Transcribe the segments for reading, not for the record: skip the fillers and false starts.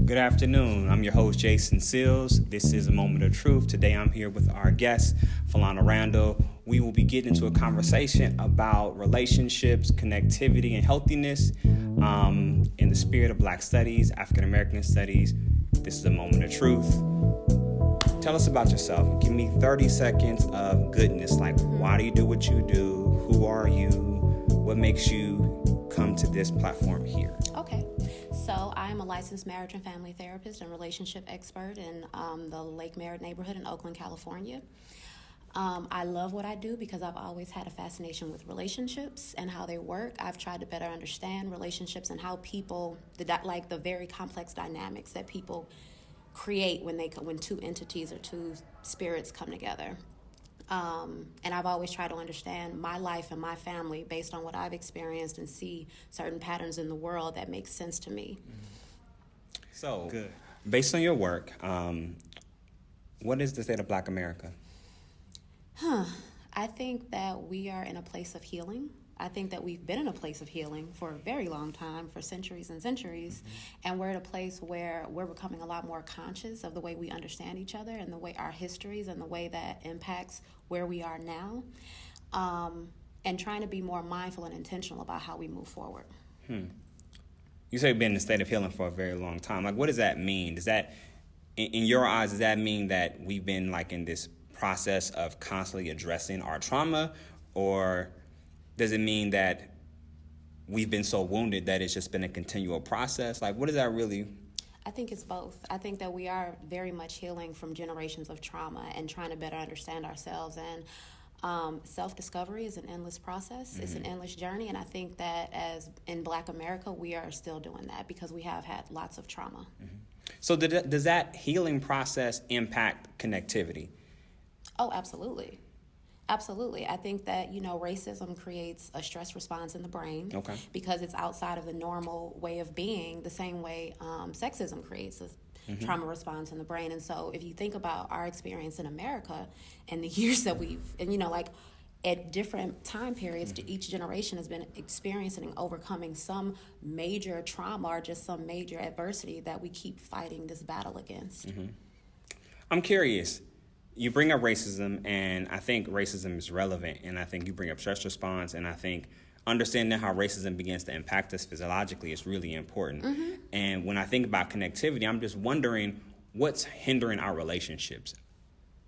Good afternoon. I'm your host, Jason Seals. This is A Moment of Truth. Today I'm here with our guest, Fellana Randell. We will be getting into a conversation about relationships, connectivity, and healthiness in the spirit of Black studies, African American studies. This is A Moment of Truth. Tell us about yourself. Give me 30 seconds of goodness. Like, why do you do what you do? Who are you? What makes you come to this platform here? Okay. So I'm a licensed marriage and family therapist and relationship expert in the Lake Merritt neighborhood in Oakland, California. I love what I do because I've always had a fascination with relationships and how they work. I've tried to better understand relationships and how people, the very complex dynamics that people create when two entities or two spirits come together. And I've always tried to understand my life and my family based on what I've experienced and see certain patterns in the world that make sense to me. So, good. Based on your work, what is the state of Black America? I think that we are in a place of healing. I think that we've been in a place of healing for a very long time, for centuries and centuries, and we're at a place where we're becoming a lot more conscious of the way we understand each other and the way our histories and the way that impacts where we are now, and trying to be more mindful and intentional about how we move forward. You say you've been in a state of healing for a very long time. Like, what does that mean? Does that, in your eyes, does that mean that we've been like in this process of constantly addressing our trauma, or does it mean that we've been so wounded that it's just been a continual process? Like, what does that really? I think it's both. I think that we are very much healing from generations of trauma and trying to better understand ourselves. And self-discovery is an endless process. It's an endless journey. And I think that as in Black America, we are still doing that because we have had lots of trauma. So does that healing process impact connectivity? Oh, absolutely. Absolutely. I think that, racism creates a stress response in the brain because it's outside of the normal way of being, the same way sexism creates a trauma response in the brain. And so if you think about our experience in America and the years that at different time periods, each generation has been experiencing and overcoming some major trauma or just some major adversity that we keep fighting this battle against. I'm curious. You bring up racism, and I think racism is relevant, and I think you bring up stress response, and I think understanding how racism begins to impact us physiologically is really important. And when I think about connectivity, I'm just wondering what's hindering our relationships.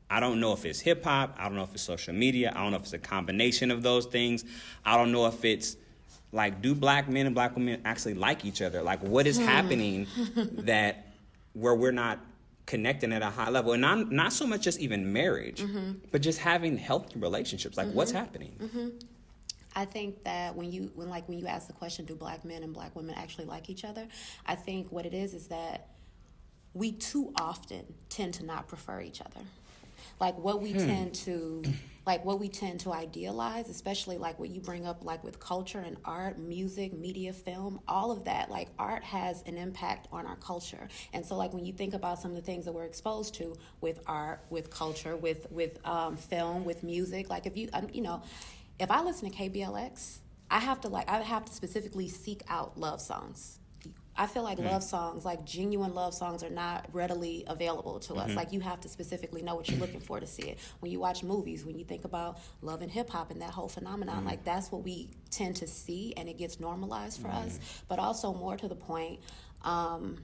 I don't know if it's hip-hop, I don't know if it's social media, I don't know if it's a combination of those things. I don't know if it's like, do Black men and Black women actually like each other? Like, what is happening that where we're not connecting at a high level, and not so much just even marriage, but just having healthy relationships. Like, what's happening? I think that when you ask the question, do Black men and Black women actually like each other? I think what it is that we too often tend to not prefer each other. Like what we tend to idealize, especially like what you bring up, like with culture and art, music, media, film, all of that, like art has an impact on our culture. And so like when you think about some of the things that we're exposed to with art, with culture, with film, with music, like if I listen to KBLX, I have to specifically seek out love songs. I feel like love songs, like genuine love songs, are not readily available to us. Like, you have to specifically know what you're looking for to see it. When you watch movies, when you think about love and hip hop and that whole phenomenon, like that's what we tend to see, and it gets normalized for us. But also, more to the point, Gottman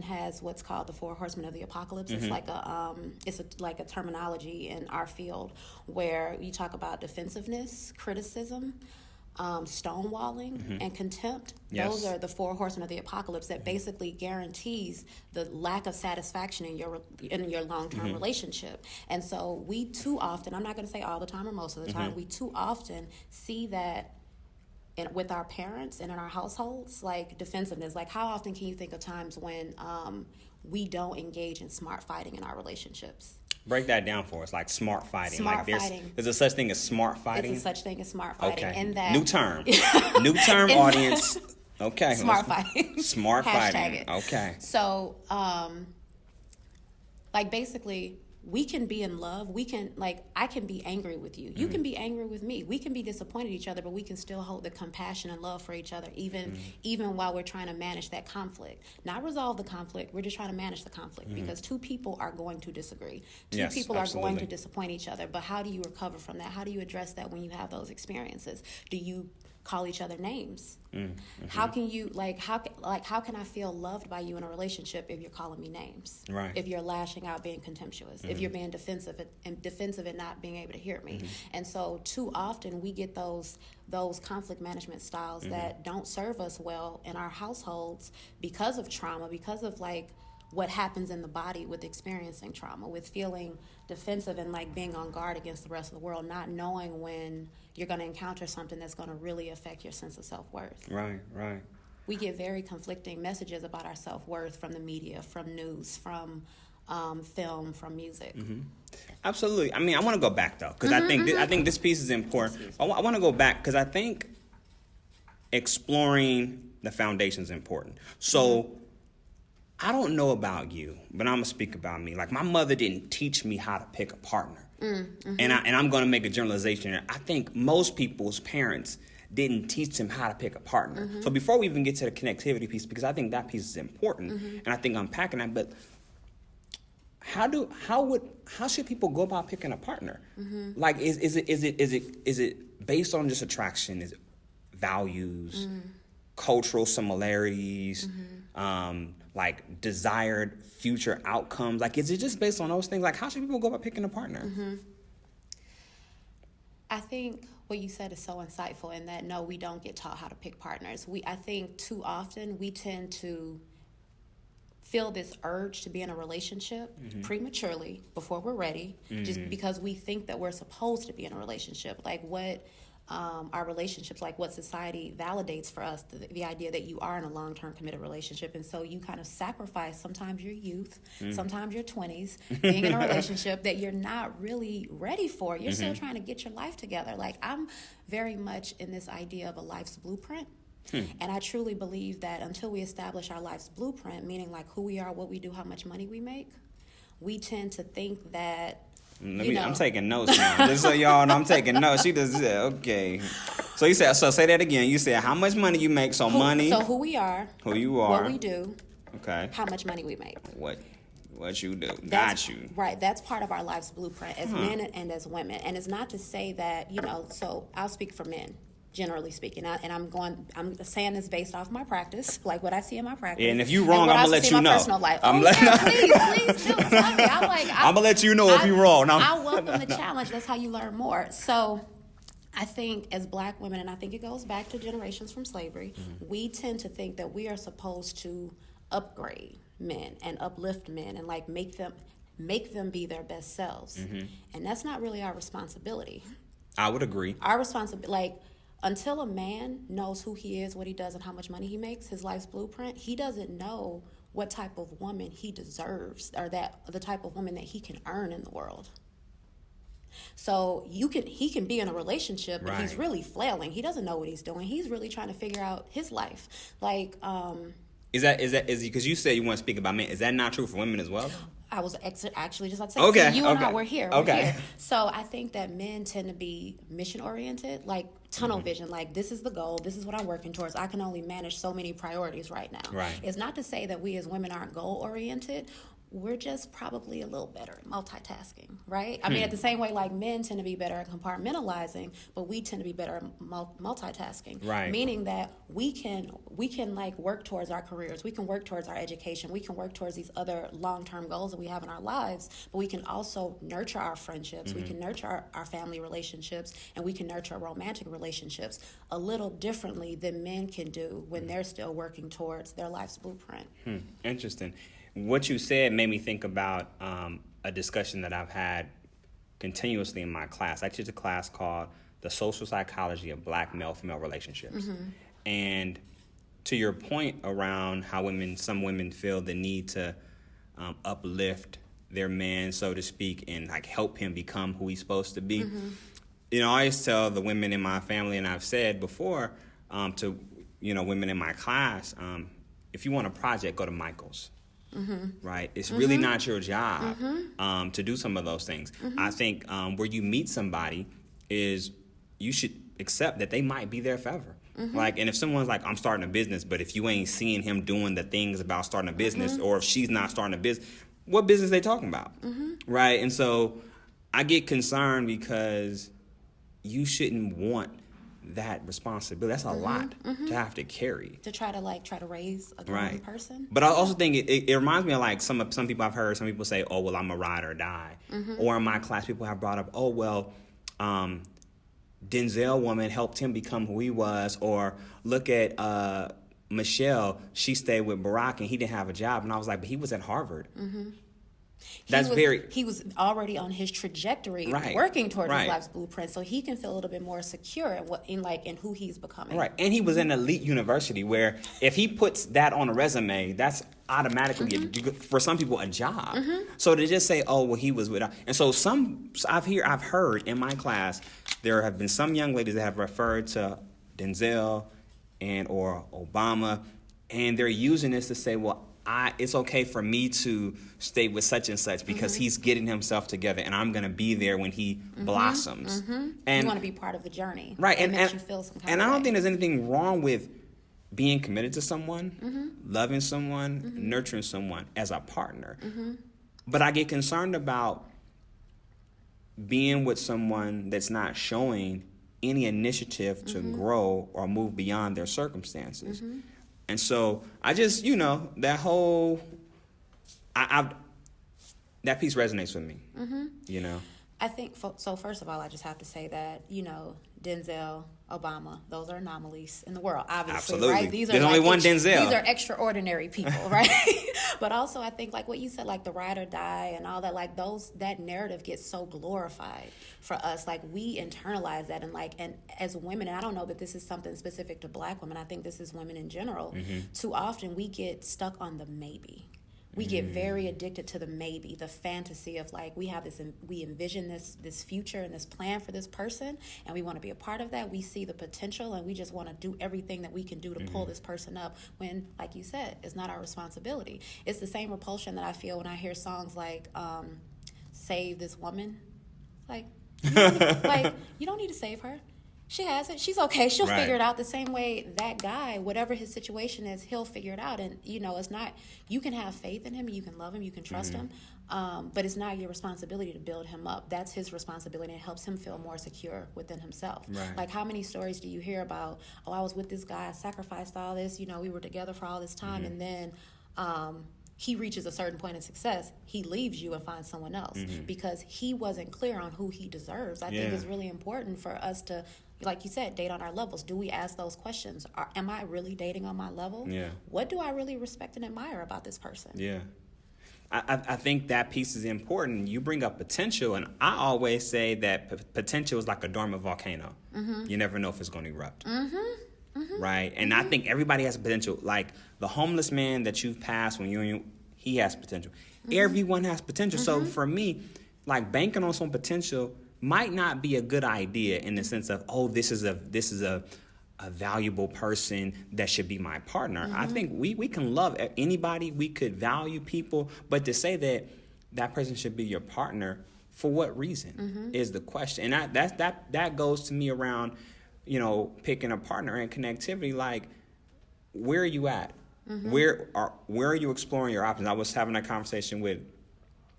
has what's called the 4 Horsemen of the Apocalypse. It's like a terminology in our field where you talk about defensiveness, criticism, stonewalling, and contempt. Those are the 4 horsemen of the apocalypse that basically guarantees the lack of satisfaction in your long-term relationship. And so we too often, I'm not going to say all the time or most of the time, we too often see that with our parents and in our households, like defensiveness. Like, how often can you think of times when we don't engage in smart fighting in our relationships? Break that down for us, like smart fighting. Fighting. There's a such thing as smart fighting? It's a such thing as smart fighting. Okay. And that, New term. New term, audience. Okay. Smart fighting. Smart Hashtag fighting. it. Okay. So, basically, we can be in love. We can, like, I can be angry with you. You can be angry with me. We can be disappointed in each other, but we can still hold the compassion and love for each other, even while we're trying to manage that conflict. Not resolve the conflict. We're just trying to manage the conflict because two people are going to disagree. Two people are going to disappoint each other. But how do you recover from that? How do you address that when you have those experiences? Do you call each other names? How can you how can I feel loved by you in a relationship if you're calling me names? Right. If you're lashing out, being contemptuous, if you're being defensive and not being able to hear me. And so too often we get those conflict management styles that don't serve us well in our households because of trauma, because of like what happens in the body with experiencing trauma, with feeling defensive and like being on guard against the rest of the world, not knowing when you're going to encounter something that's going to really affect your sense of self-worth. Right. We get very conflicting messages about our self-worth from the media, from news, from film, from music. Absolutely. I mean, I want to go back though, because I think this piece is important. I want to go back because I think exploring the foundation is important. So I don't know about you, but I'm gonna speak about me. Like, my mother didn't teach me how to pick a partner, and I'm gonna make a generalization here. I think most people's parents didn't teach them how to pick a partner. So before we even get to the connectivity piece, because I think that piece is important, and I think unpacking that, but how should people go about picking a partner? Like, is it based on just attraction? Is it values, cultural similarities, like desired future outcomes? Like, is it just based on those things? Like, how should people go about picking a partner? I think what you said is so insightful in that, no, we don't get taught how to pick partners. I think too often we tend to feel this urge to be in a relationship prematurely before we're ready, just because we think that we're supposed to be in a relationship. Like what our relationships, like what society validates for us, the idea that you are in a long-term committed relationship. And so you kind of sacrifice sometimes your youth, sometimes your 20s, being in a relationship that you're not really ready for. You're still trying to get your life together. Like, I'm very much in this idea of a life's blueprint. And I truly believe that until we establish our life's blueprint, meaning like who we are, what we do, how much money we make, we tend to think that I'm taking notes now. Just so y'all know, I'm taking notes. She does that. Okay. So you said, say that again. You said how much money you make. So money. So who we are. Who you are. What we do. Okay. How much money we make. What you do. Got you. Right. That's part of our life's blueprint as men and as women. And it's not to say that, so I'll speak for men, generally speaking. And I'm saying this based off my practice, like what I see in my practice. Yeah, and if you're wrong, I'm going to let you know. Personal life. Please do. Tell me. I'm going to let you know if you're wrong. I welcome the challenge. That's how you learn more. So I think as Black women, and I think it goes back to generations from slavery, we tend to think that we are supposed to upgrade men and uplift men and like make them be their best selves. And that's not really our responsibility. I would agree. Our responsibility, like, until a man knows who he is, what he does, and how much money he makes, his life's blueprint, he doesn't know what type of woman he deserves, or the type of woman that he can earn in the world. So he can be in a relationship, but he's really flailing. He doesn't know what he's doing. He's really trying to figure out his life. Like, is that because you said you want to speak about men? Is that not true for women as well? I was actually just about to say, okay, you and I, we're here. Okay. So I think that men tend to be mission-oriented, like tunnel vision, like this is the goal, this is what I'm working towards. I can only manage so many priorities right now. Right. It's not to say that we as women aren't goal-oriented. We're just probably a little better at multitasking, right? I mean, at the same way, like men tend to be better at compartmentalizing, but we tend to be better at multitasking. Right. Meaning that we can like work towards our careers, we can work towards our education, we can work towards these other long-term goals that we have in our lives, but we can also nurture our friendships, we can nurture our family relationships, and we can nurture our romantic relationships a little differently than men can do when they're still working towards their life's blueprint. Interesting. What you said made me think about a discussion that I've had continuously in my class. I teach a class called The Social Psychology of Black Male-Female Relationships. And to your point around how some women feel the need to uplift their man, so to speak, and like help him become who he's supposed to be. I always tell the women in my family, and I've said before to women in my class, if you want a project, go to Michael's. right? It's really not your job to do some of those things. I think where you meet somebody is you should accept that they might be there forever. Like, and if someone's like, I'm starting a business, but if you ain't seeing him doing the things about starting a business, or if she's not starting a business, what business they talking about, right? And so I get concerned because you shouldn't want that responsibility. That's a lot to have to carry. To try to raise a grown person. But I also think it reminds me of like some people I've heard. Some people say, "Oh, well, I'm a ride or die." Or in my class, people have brought up, "Oh, well, Denzel woman helped him become who he was," or look at Michelle, she stayed with Barack and he didn't have a job. And I was like, but he was at Harvard. He was already on his trajectory, working toward his life's blueprint, so he can feel a little bit more secure in who he's becoming. Right, and he was in an elite university where if he puts that on a resume, that's automatically for some people a job. So to just say, oh well, he was with, and so I've heard in my class there have been some young ladies that have referred to Denzel and or Obama, and they're using this to say, well, it's okay for me to stay with such and such because he's getting himself together, and I'm going to be there when he blossoms. And you want to be part of the journey, right? It makes you feel some kind and of I don't way. think there's anything wrong with being committed to someone, loving someone, nurturing someone as a partner. But I get concerned about being with someone that's not showing any initiative to grow or move beyond their circumstances. And so I just, that whole, that piece resonates with me, I think, so first of all, I just have to say that, Denzel, Obama, those are anomalies in the world, obviously, Absolutely. right? There's only one Denzel. These are extraordinary people, right? But also, I think, like what you said, like the ride or die and all that, like that narrative gets so glorified for us. Like, we internalize that, and as women, and I don't know that this is something specific to Black women, I think this is women in general, too often we get stuck on the maybe. We get very addicted to the maybe, the fantasy of like, we envision this future and this plan for this person, and we want to be a part of that. We see the potential, and we just want to do everything that we can do to pull this person up when, like you said, it's not our responsibility. It's the same repulsion that I feel when I hear songs like Save This Woman. Like, you don't need to save her. She has it. She's okay. She'll figure it out the same way that guy, whatever his situation is, he'll figure it out. And, it's not, you can have faith in him, you can love him, you can trust him, but it's not your responsibility to build him up. That's his responsibility, and it helps him feel more secure within himself. Like, how many stories do you hear about, oh, I was with this guy, I sacrificed all this, we were together for all this time, and then he reaches a certain point of success, he leaves you and finds someone else because he wasn't clear on who he deserves. I think it's really important for us to, like you said, date on our levels. Do we ask those questions? Am I really dating on my level? Yeah. What do I really respect and admire about this person? Yeah. I think that piece is important. You bring up potential, and I always say that potential is like a dormant volcano. You never know if it's going to erupt. Right? And I think everybody has potential. Like the homeless man that you've passed he has potential. Everyone has potential. So for me, like banking on some potential might not be a good idea in the sense of, oh, this is a valuable person that should be my partner. I think we can love anybody, we could value people, but to say that person should be your partner, for what reason is the question. And that goes to me around, picking a partner and connectivity. Like, where are you at? Where are you exploring your options? I was having a conversation with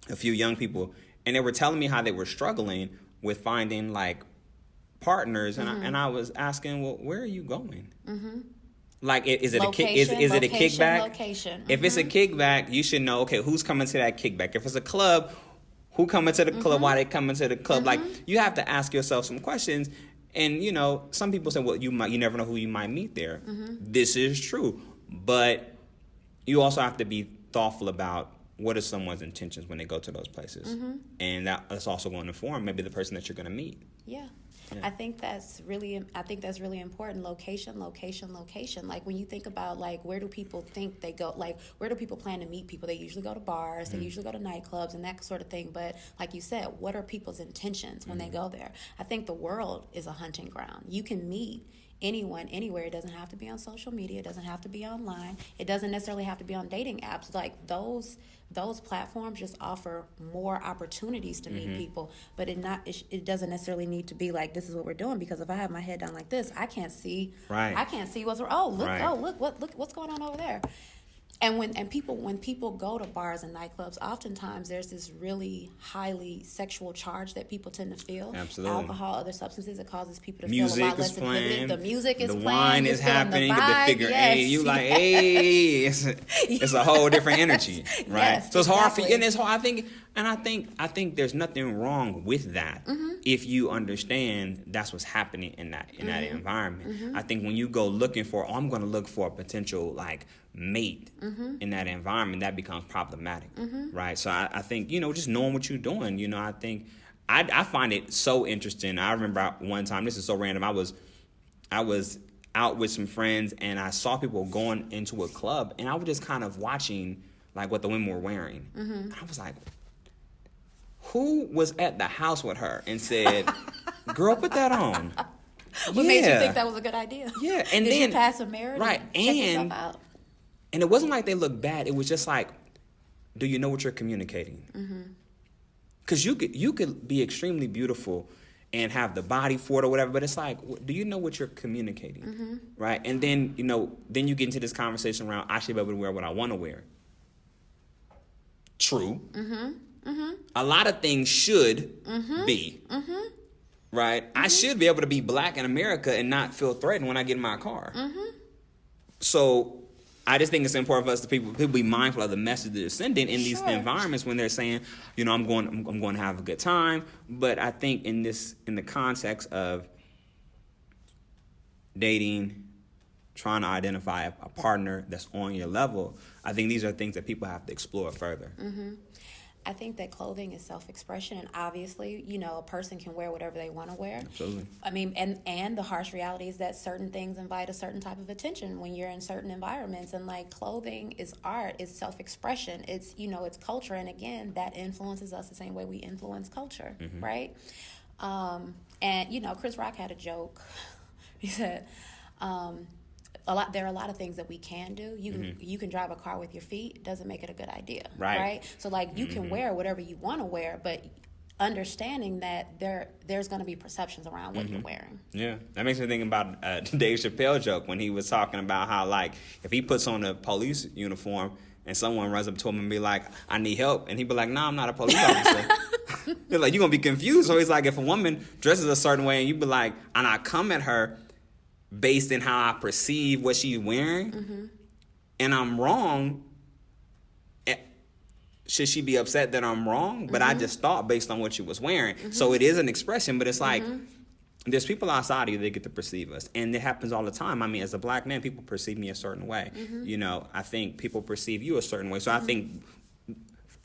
a few young people, and they were telling me how they were struggling with finding like partners, and I was asking, well, where are you going? Like, is it Location, is it a kickback? Location. If it's a kickback, you should know, okay, who's coming to that kickback? If it's a club, who coming to the club? Why they coming to the club? Like, you have to ask yourself some questions. And some people say, well, you never know who you might meet there. This is true, but you also have to be thoughtful about what are someone's intentions when they go to those places, and that's also going to inform maybe the person that you're going to meet. Yeah. I think that's really important. Location. Like, when you think about, like, where do people think they go? Like, where do people plan to meet people? They usually go to bars, they usually go to nightclubs and that sort of thing. But like you said, what are people's intentions when they go there? I think the world is a hunting ground. You can meet anyone, anywhere. It doesn't have to be on social media. It doesn't have to be online. It doesn't necessarily have to be on dating apps. Like those platforms just offer more opportunities to meet people, but it doesn't necessarily need to be like, this is what we're doing, because if I have my head down like this, I can't see what's look what's going on over there. And when people go to bars and nightclubs, oftentimes there's this really highly sexual charge that people tend to feel. Absolutely. Alcohol, other substances, it causes people to music feel a lot less playing, inhibited. The music is the playing. wine is happening. The figure eight. You like, hey, it's a whole different energy, right? Yes, so it's hard for you, exactly. and it's hard. I think there's nothing wrong with that if you understand that's what's happening in that environment. I think when you go looking for, I'm going to look for a potential like mate in that environment, that becomes problematic, right? So I think, just knowing what you're doing, I think I find it so interesting. I remember one time, this is so random, I was out with some friends and I saw people going into a club and I was just kind of watching like what the women were wearing. And I was like, who was at the house with her and said, girl, put that on? What made you think that was a good idea? Yeah. And Did then you pass a mirror? Right. Check yourself out? And it wasn't like they looked bad. It was just like, do you know what you're communicating? Because you could be extremely beautiful and have the body for it or whatever, but it's like, do you know what you're communicating? Right? And then, then you get into this conversation around, I should be able to wear what I want to wear. True. A lot of things should be. Right? I should be able to be black in America and not feel threatened when I get in my car. So I just think it's important for us to people be mindful of the message they're sending in these environments when they're saying, I'm going to have a good time. But I think in the context of dating, trying to identify a partner that's on your level, I think these are things that people have to explore further. I think that clothing is self-expression, and obviously, a person can wear whatever they want to wear. Absolutely. I mean, and the harsh reality is that certain things invite a certain type of attention when you're in certain environments, and like clothing is art, it's self-expression, it's it's culture, and again, that influences us the same way we influence culture, right? And Chris Rock had a joke. He said, there are a lot of things that we can do. You can drive a car with your feet. Doesn't make it a good idea, right? So like you can wear whatever you want to wear, but understanding that there's going to be perceptions around what you're wearing. Yeah, that makes me think about Dave Chappelle joke when he was talking about how like if he puts on a police uniform and someone runs up to him and be like, I need help, and he'd be like, no, I'm not a police officer. You're like, you're gonna be confused. So he's like, if a woman dresses a certain way and you be like, and I come at her based in how I perceive what she's wearing, and I'm wrong, should she be upset that I'm wrong? But I just thought based on what she was wearing. So it is an expression, but it's like, there's people outside of you that get to perceive us. And it happens all the time. I mean, as a black man, people perceive me a certain way. I think people perceive you a certain way. So I think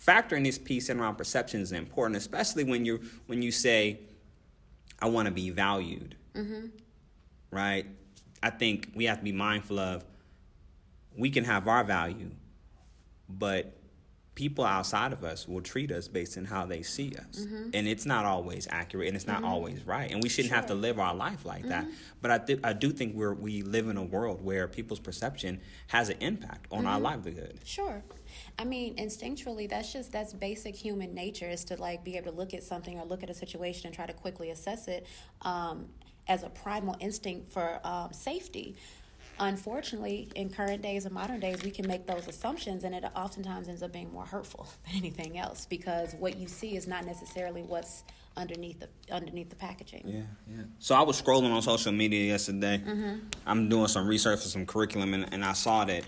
factoring this piece in around perception is important, especially when you say, I want to be valued. Right? I think we have to be mindful of, we can have our value, but people outside of us will treat us based on how they see us. And it's not always accurate, and it's not always right. And we shouldn't have to live our life like that. But I do think we live in a world where people's perception has an impact on our livelihood. Sure. I mean, instinctually, that's basic human nature, is to like be able to look at something or look at a situation and try to quickly assess it as a primal instinct for safety. Unfortunately, in current days and modern days, we can make those assumptions, and it oftentimes ends up being more hurtful than anything else, because what you see is not necessarily what's underneath the packaging. Yeah. So I was scrolling on social media yesterday. I'm doing some research for some curriculum, and I saw that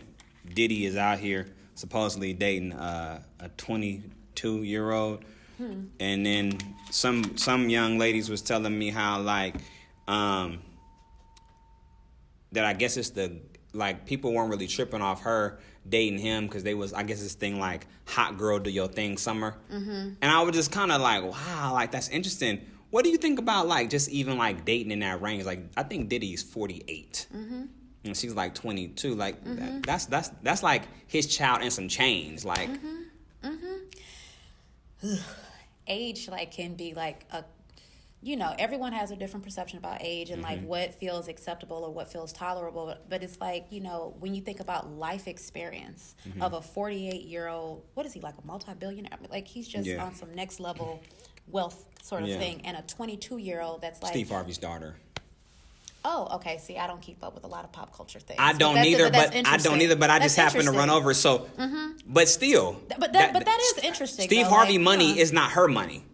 Diddy is out here supposedly dating a 22-year-old, and then some young ladies was telling me how like that I guess it's people weren't really tripping off her dating him because they was, I guess, this thing like hot girl do your thing summer. And I was just kind of like, wow, like that's interesting. What do you think about like just even like dating in that range? Like I think Diddy's 48 and she's like 22. Like that's like his child and some change. Like age like can be like everyone has a different perception about age and like what feels acceptable or what feels tolerable. But it's like, when you think about life experience of a 48-year-old, what is he, like a multi-billionaire? I mean, like he's just on some next level wealth sort of thing. And a 22-year-old that's like Steve Harvey's daughter. Oh, okay. See, I don't keep up with a lot of pop culture things. I don't either, but I just happen to run over it. So, but still, but that is interesting. Steve Harvey money is not her money.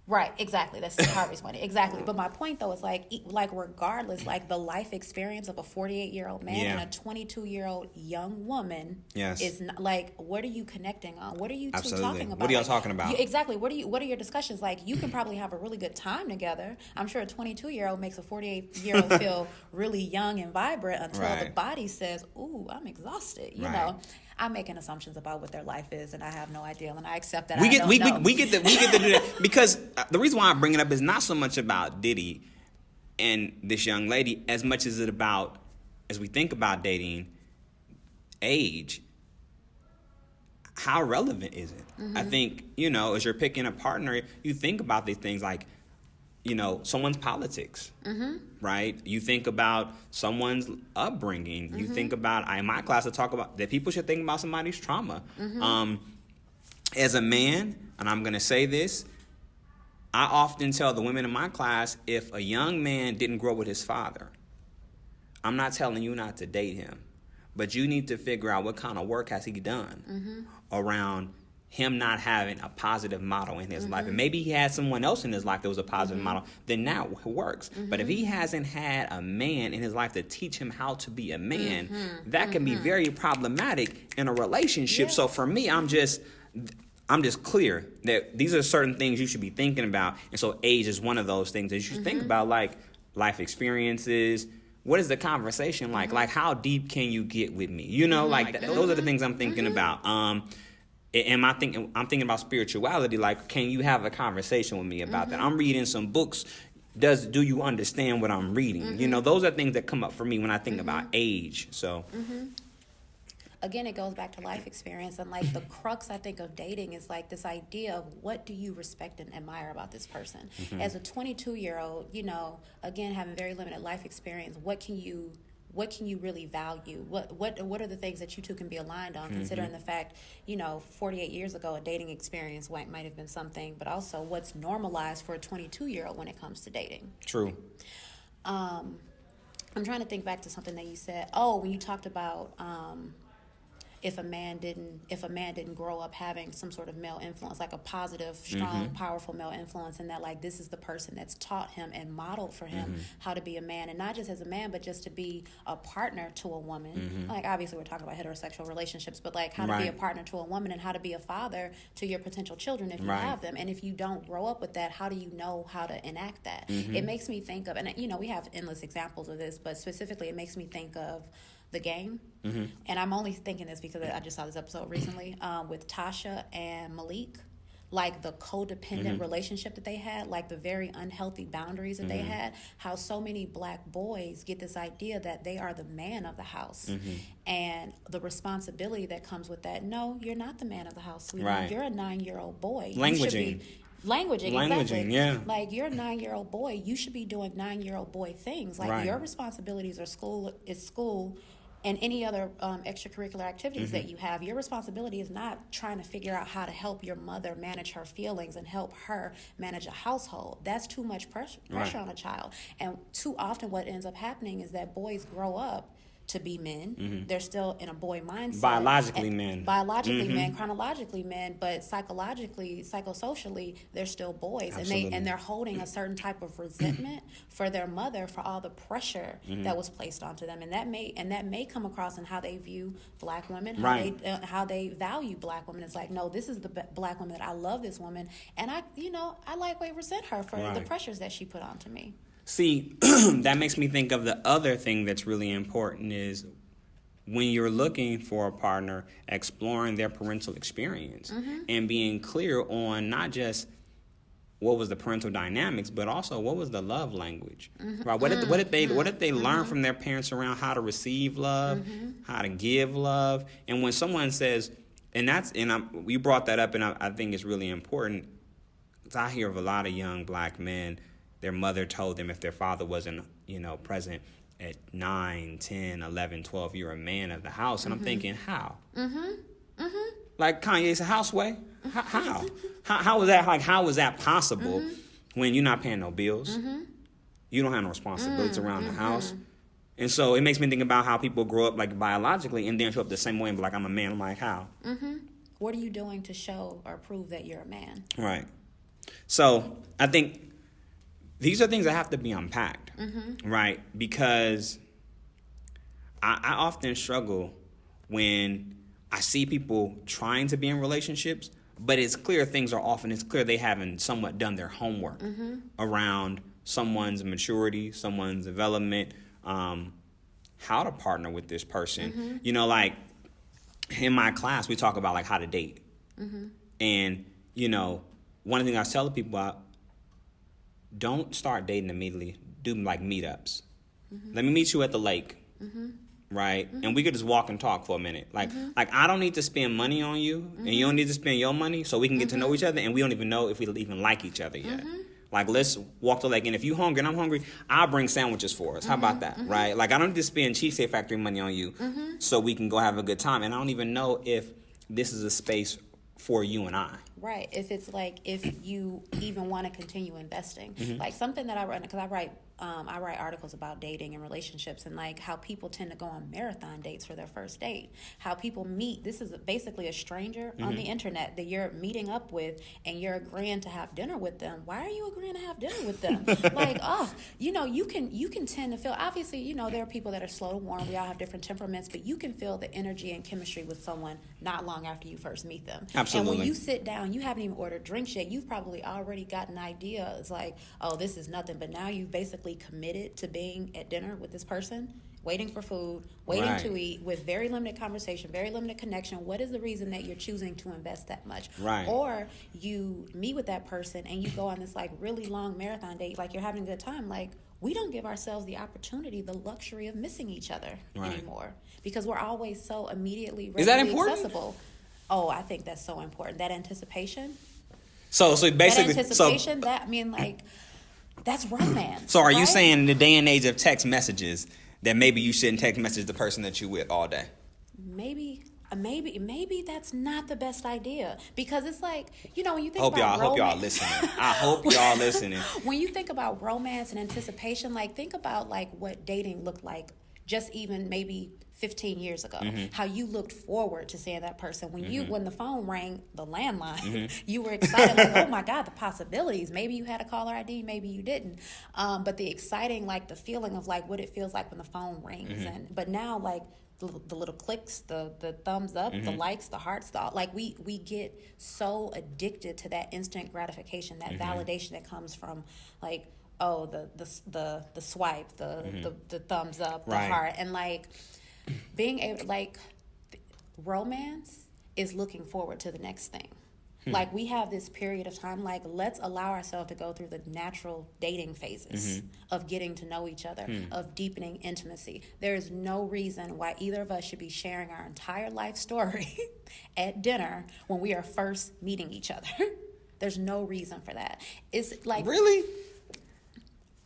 Right, exactly. That's Steve Harvey's money. Exactly. But my point, though, is like regardless, like the life experience of a 48-year-old man and a 22-year-old young woman is not, like, what are you connecting on? What are you two talking about? What are y'all talking about? Exactly. What are your discussions? Like, you can probably have a really good time together. I'm sure a 22-year-old makes a 48-year-old feel really young and vibrant until the body says, ooh, I'm exhausted, you know? I'm making assumptions about what their life is, and I have no idea, and I accept that. We get to do that because the reason why I bring it up is not so much about Diddy and this young lady as much as as we think about dating, age. How relevant is it? I think as you're picking a partner, you think about these things like, someone's politics, right? You think about someone's upbringing. You think about, in my class, I talk about that people should think about somebody's trauma. As a man, and I'm going to say this, I often tell the women in my class, if a young man didn't grow with his father, I'm not telling you not to date him, but you need to figure out what kind of work has he done around him not having a positive model in his life. And maybe he had someone else in his life that was a positive model, then now it works. But if he hasn't had a man in his life to teach him how to be a man, that can be very problematic in a relationship. So for me, I'm just clear that these are certain things you should be thinking about. And so age is one of those things that you should think about, like life experiences. What is the conversation like? Like, how deep can you get with me? Those are the things I'm thinking about. I'm thinking about spirituality. Like, can you have a conversation with me about that? I'm reading some books. Do you understand what I'm reading? Those are things that come up for me when I think about age. So, again, it goes back to life experience, and like the crux, I think, of dating is like this idea of what do you respect and admire about this person. As a 22-year-old, again, having very limited life experience, what can you really value? What are the things that you two can be aligned on, considering the fact, 48 years ago, a dating experience might have been something, but also what's normalized for a 22-year-old when it comes to dating. True. I'm trying to think back to something that you said. Oh, when you talked about if a man didn't grow up having some sort of male influence, like a positive, strong, powerful male influence, and that like this is the person that's taught him and modeled for him how to be a man, and not just as a man, but just to be a partner to a woman. Like, obviously we're talking about heterosexual relationships, but like how to be a partner to a woman and how to be a father to your potential children if you have them. And if you don't grow up with that, how do you know how to enact that? It makes me think of, and we have endless examples of this, but specifically it makes me think of The Game. And I'm only thinking this because I just saw this episode recently with Tasha and Malik, like the codependent relationship that they had, like the very unhealthy boundaries that they had, how so many black boys get this idea that they are the man of the house and the responsibility that comes with that. No, you're not the man of the house, sweetheart. You're a 9-year-old boy. Languaging, exactly. Yeah. Like, you're a 9-year-old boy. You should be doing 9-year-old boy things. Like, your responsibilities are school and any other extracurricular activities that you have. Your responsibility is not trying to figure out how to help your mother manage her feelings and help her manage a household. That's too much pressure on a child. And too often what ends up happening is that boys grow up to be men. They're still in a boy mindset. Biologically men, chronologically men, but psychologically, psychosocially, they're still boys. Absolutely. And they're holding a certain type of resentment for their mother for all the pressure that was placed onto them. And that may come across in how they view black women, how they value black women. It's like, no, this is the black woman that I love, this woman, and I lightweight resent her for the pressures that she put onto me. See, that makes me think of the other thing that's really important is when you're looking for a partner, exploring their parental experience and being clear on not just what was the parental dynamics, but also what was the love language, right? What did they learn from their parents around how to receive love, how to give love? And when someone says, we brought that up, and I think it's really important, because I hear of a lot of young black men their mother told them if their father wasn't, present at 9, 10, 11, 12, you're a man of the house. And I'm thinking, how? Like Kanye's a houseway? How? How is that, like, how is that possible when you're not paying no bills? You don't have no responsibilities around the house. And so it makes me think about how people grow up, like, biologically and then show up the same way and be like, I'm a man. I'm like, how? What are you doing to show or prove that you're a man? Right. So I think these are things that have to be unpacked, right? Because I often struggle when I see people trying to be in relationships, but it's clear things are off, and it's clear they haven't somewhat done their homework around someone's maturity, someone's development, how to partner with this person. Like in my class, we talk about like how to date. And, one of the things I tell people, don't start dating immediately. Do like meetups. Let me meet you at the lake. Right? And we could just walk and talk for a minute. Like I don't need to spend money on you, and you don't need to spend your money, so we can get to know each other, and we don't even know if we even like each other yet. Like, let's walk the lake, and if you're hungry and I'm hungry, I'll bring sandwiches for us. How about that, right? Like, I don't need to spend Cheesecake Factory money on you so we can go have a good time, and I don't even know if this is a space for you and I. Right. If it's like, if you even want to continue investing. Like something that I run, because I write articles about dating and relationships, and like how people tend to go on marathon dates for their first date. How people meet. This is basically a stranger on the internet that you're meeting up with, and you're agreeing to have dinner with them. Why are you agreeing to have dinner with them? Like, you can tend to feel, obviously, there are people that are slow to warm. We all have different temperaments, but you can feel the energy and chemistry with someone not long after you first meet them. Absolutely. And when you sit down, you haven't even ordered drinks yet. You've probably already got an idea. It's like, oh, this is nothing. But now you've basically committed to being at dinner with this person, waiting for food, waiting to eat, with very limited conversation, very limited connection. What is the reason that you're choosing to invest that much? Right. Or you meet with that person and you go on this like really long marathon date, like you're having a good time. Like, we don't give ourselves the opportunity, the luxury of missing each other anymore, because we're always so immediately readily accessible. Oh, I think that's so important. That anticipation. So basically, that anticipation. That's romance. So are you saying in the day and age of text messages that maybe you shouldn't text message the person that you're with all day? Maybe that's not the best idea, because it's like, when you think about I hope y'all listening. I hope y'all listening. When you think about romance and anticipation, like think about like what dating looked like just even maybe 15 years ago, how you looked forward to seeing that person. When the phone rang, the landline, you were excited, like, oh my God, the possibilities. Maybe you had a caller ID, maybe you didn't. But the exciting, like the feeling of like what it feels like when the phone rings. But now, like the little clicks, the thumbs up, the likes, the hearts, like we get so addicted to that instant gratification, that validation that comes from like, oh, the swipe, the thumbs up, the heart, and like being able, like, romance is looking forward to the next thing. Like, we have this period of time, like, let's allow ourselves to go through the natural dating phases of getting to know each other, of deepening intimacy. There is no reason why either of us should be sharing our entire life story at dinner when we are first meeting each other. There's no reason for that. It's like, really?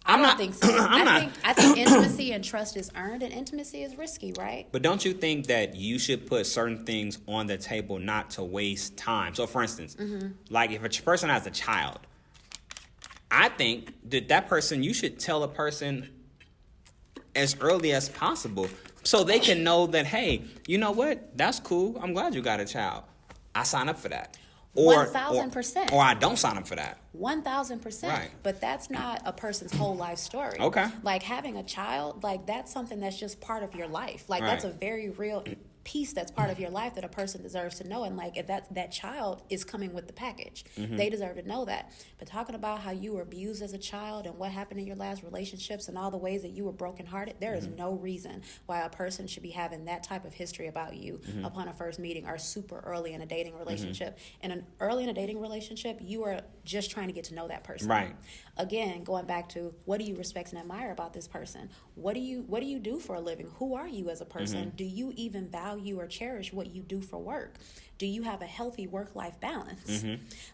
I don't think so. I think intimacy and trust is earned, and intimacy is risky, right? But don't you think that you should put certain things on the table not to waste time? So, for instance, like if a person has a child, I think that person, you should tell a person as early as possible so they can know that, hey, you know what? That's cool. I'm glad you got a child. I sign up for that. 1,000%. Or I don't sign up for that. 1,000%. Right. But that's not a person's whole life story. Okay. Like having a child, like that's something that's just part of your life. Like that's a very real piece that's part of your life that a person deserves to know. And like if that child is coming with the package, they deserve to know that. But talking about how you were abused as a child and what happened in your last relationships and all the ways that you were brokenhearted, there is no reason why a person should be having that type of history about you upon a first meeting or super early in a dating relationship. And early in a dating relationship, you are just trying to get to know that person. Right. Again, going back to what do you respect and admire about this person? What do you do for a living? Who are you as a person? Do you even value value or cherish what you do for work? Do you have a healthy work-life balance?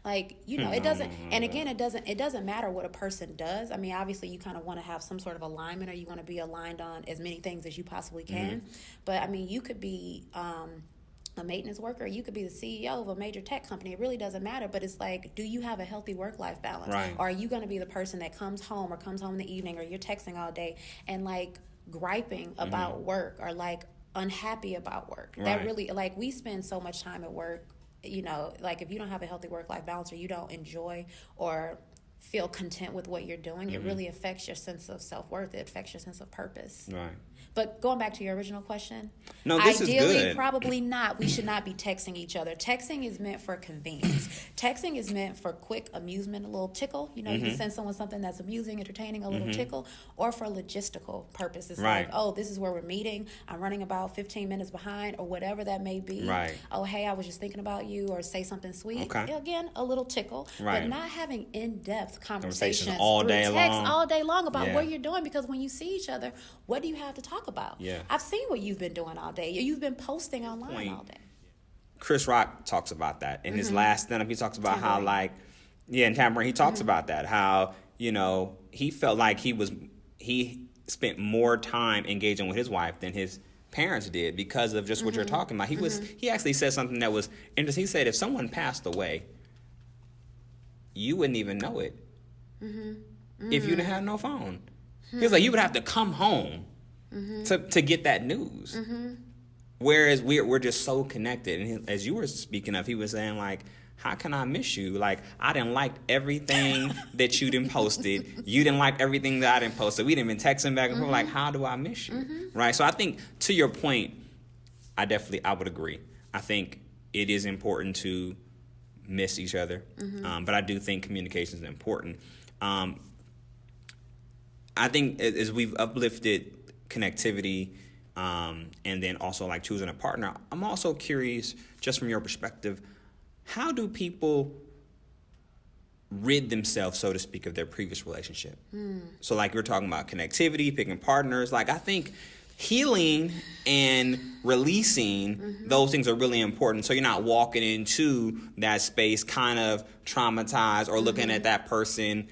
Like, you know, it doesn't, and again, it doesn't matter what a person does. I mean, obviously you kind of want to have some sort of alignment, or you want to be aligned on as many things as you possibly can. But I mean, you could be a maintenance worker, you could be the CEO of a major tech company. It really doesn't matter. But it's like, do you have a healthy work-life balance? Right. Or are you going to be the person that comes home in the evening, or you're texting all day and like griping about work, or like unhappy about work? Right. That really, like, we spend so much time at work, you know, like if you don't have a healthy work-life balance, or you don't enjoy or feel content with what you're doing, it really affects your sense of self-worth. It affects your sense of purpose. Right. But going back to your original question, no, this ideally, is good. probably not. We should not be texting each other. Texting is meant for convenience. Texting is meant for quick amusement, a little tickle. You know, you can send someone something that's amusing, entertaining, a little tickle, or for logistical purposes. Right. Like, oh, this is where we're meeting. I'm running about 15 minutes behind, or whatever that may be. Right. Oh, hey, I was just thinking about you, or say something sweet. Okay. Again, a little tickle. Right. But not having in-depth conversations all through day text long. all day long about Yeah. what you're doing, because when you see each other, what do you have to talk about? Yeah. I've seen what you've been doing all day. You've been posting online all day. Chris Rock talks about that in his last stand-up. He talks about how, Tambourine. like, in Tambourine, he talks about that, how, you know, he felt like he spent more time engaging with his wife than his parents did because of just what you're talking about. He actually said something that was interesting. He said if someone passed away, you wouldn't even know it if you didn't have no phone. He was like, you would have to come home to get that news. Whereas we're just so connected. And as you were speaking of, he was saying, like, how can I miss you? Like, I didn't like everything that you didn't posted. You didn't like everything that I didn't post. We didn't been texting back and forth. Like, how do I miss you? Right? So I think, to your point, I would agree. I think it is important to miss each other. But I do think communication is important. I think as we've uplifted connectivity, and then also like choosing a partner, I'm also curious, just from your perspective, how do people rid themselves, so to speak, of their previous relationship? So like you're talking about connectivity, picking partners. Like, I think healing and releasing those things are really important. So you're not walking into that space kind of traumatized or looking at that person,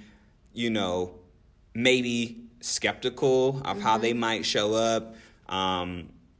you know, maybe skeptical of how they might show up.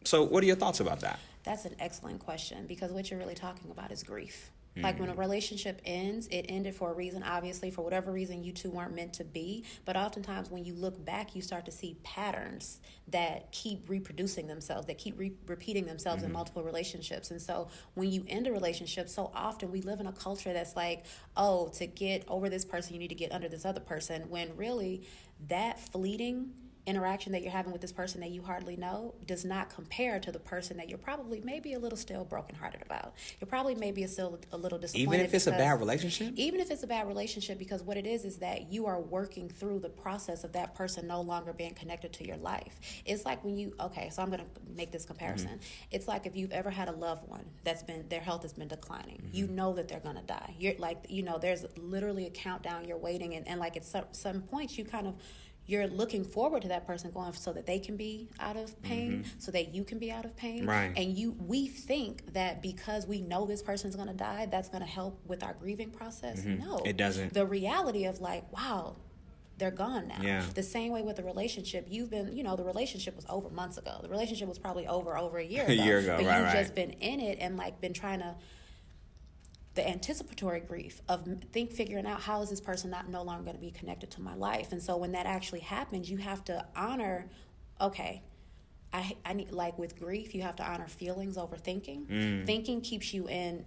So what are your thoughts about that? That's an excellent question, because what you're really talking about is grief. Like, when a relationship ends, it ended for a reason, obviously, for whatever reason you two weren't meant to be. But oftentimes when you look back, you start to see patterns that keep reproducing themselves, that keep repeating themselves in multiple relationships. And so when you end a relationship, so often we live in a culture that's like, oh, to get over this person, you need to get under this other person, when really that fleeting interaction that you're having with this person that you hardly know does not compare to the person that you're probably maybe a little still brokenhearted about. You're probably maybe still a little disappointed. Even if it's a bad relationship? Even if it's a bad relationship, because what it is that you are working through the process of that person no longer being connected to your life. It's like when so I'm going to make this comparison. It's like if you've ever had a loved one their health has been declining. You know that they're going to die. You're like, you know, there's literally a countdown, you're waiting, and like at some points you're looking forward to that person going so that they can be out of pain, so that you can be out of pain. Right. And we think that because we know this person's going to die, that's going to help with our grieving process. No. It doesn't. The reality of like, wow, they're gone now. Yeah. The same way with the relationship. You've been, the relationship was over months ago. The relationship was probably over a year ago. A year ago, but right, you've right. just been in it and like been trying to, the anticipatory grief of figuring out how is this person no longer going to be connected to my life. And so when that actually happens, you have to honor, okay, I need, like with grief, you have to honor feelings over thinking. Thinking keeps you in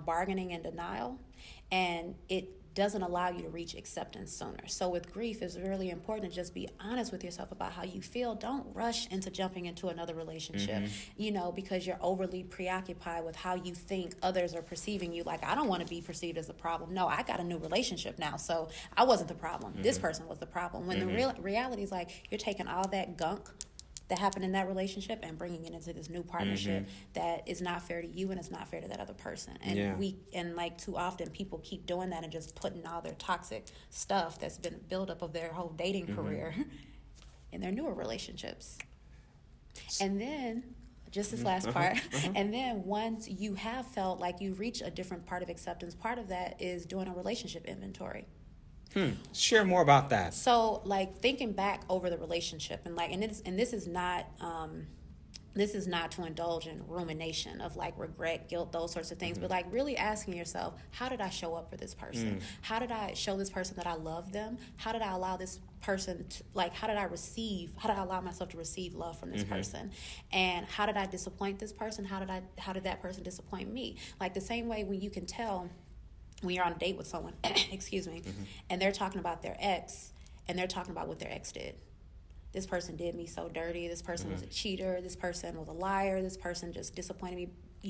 bargaining and denial, and it doesn't allow you to reach acceptance sooner. So with grief, it's really important to just be honest with yourself about how you feel. Don't rush into jumping into another relationship, because you're overly preoccupied with how you think others are perceiving you. Like, I don't want to be perceived as a problem. No, I got a new relationship now, so I wasn't the problem. This person was the problem. When the reality is like, you're taking all that gunk that happened in that relationship and bringing it into this new partnership that is not fair to you and it's not fair to that other person. And like too often people keep doing that and just putting all their toxic stuff that's been built up of their whole dating career in their newer relationships. And then just this last part. And then once you have felt like you reach a different part of acceptance, part of that is doing a relationship inventory. Share more about that. So, like, thinking back over the relationship, and this is not to indulge in rumination of like regret, guilt, those sorts of things, but like really asking yourself, how did I show up for this person? How did I show this person that I love them? How did I allow this person to, like, how did I allow myself to receive love from this person? And how did I disappoint this person? How did that person disappoint me? Like the same way when you can tell when you're on a date with someone, excuse me, and they're talking about their ex and they're talking about what their ex did. This person did me so dirty. This person was a cheater. This person was a liar. This person just disappointed me,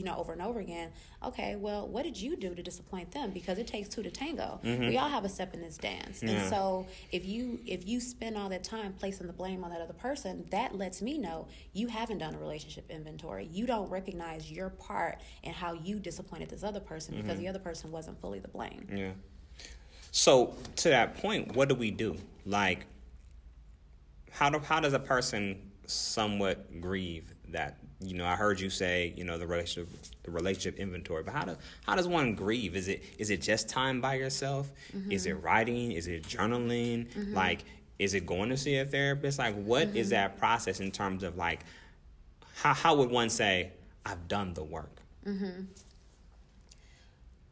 over and over again. Okay, well, what did you do to disappoint them? Because it takes two to tango. We all have a step in this dance. Yeah. And so if you spend all that time placing the blame on that other person, that lets me know you haven't done a relationship inventory. You don't recognize your part in how you disappointed this other person because the other person wasn't fully the blame. Yeah. So to that point, what do we do? Like, how does a person somewhat grieve that? I heard you say, the relationship inventory, but how does one grieve? Is it just time by yourself? Is it writing? Is it journaling? Like, is it going to see a therapist? Like, what is that process in terms of like, how would one say, I've done the work?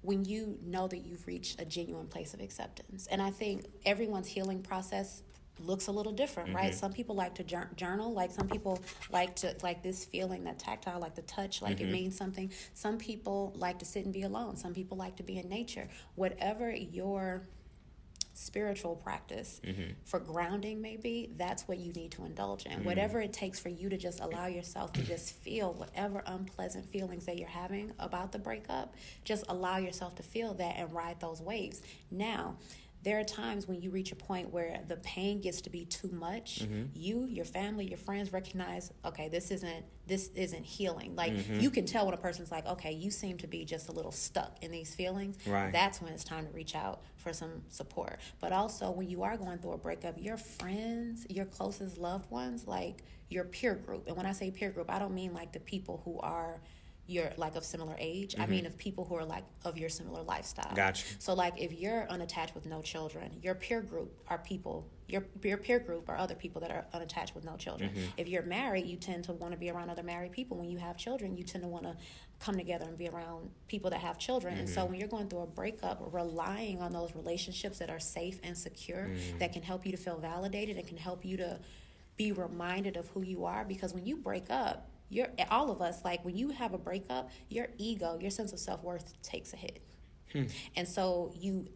When you know that you've reached a genuine place of acceptance. And I think everyone's healing process looks a little different, right? Some people like to journal, like some people like to, like this feeling, that tactile, like the touch, like it means something. Some people like to sit and be alone. Some people like to be in nature. Whatever your spiritual practice for grounding may be, that's what you need to indulge in. Whatever it takes for you to just allow yourself to just feel whatever unpleasant feelings that you're having about the breakup, just allow yourself to feel that and ride those waves. Now, there are times when you reach a point where the pain gets to be too much. You, your family, your friends recognize, okay, this isn't healing. Like, you can tell when a person's like, okay, you seem to be just a little stuck in these feelings. Right. That's when it's time to reach out for some support. But also, when you are going through a breakup, your friends, your closest loved ones, like your peer group. And when I say peer group, I don't mean like the people who are you're like of similar age. I mean of people who are like of your similar lifestyle. Gotcha. So like if you're unattached with no children, your peer group are people, your peer group are other people that are unattached with no children. If you're married, you tend to want to be around other married people. When you have children, you tend to want to come together and be around people that have children. And so when you're going through a breakup, relying on those relationships that are safe and secure, that can help you to feel validated and can help you to be reminded of who you are. Because when you break up, all of us, like when you have a breakup, your ego, your sense of self-worth takes a hit. And so you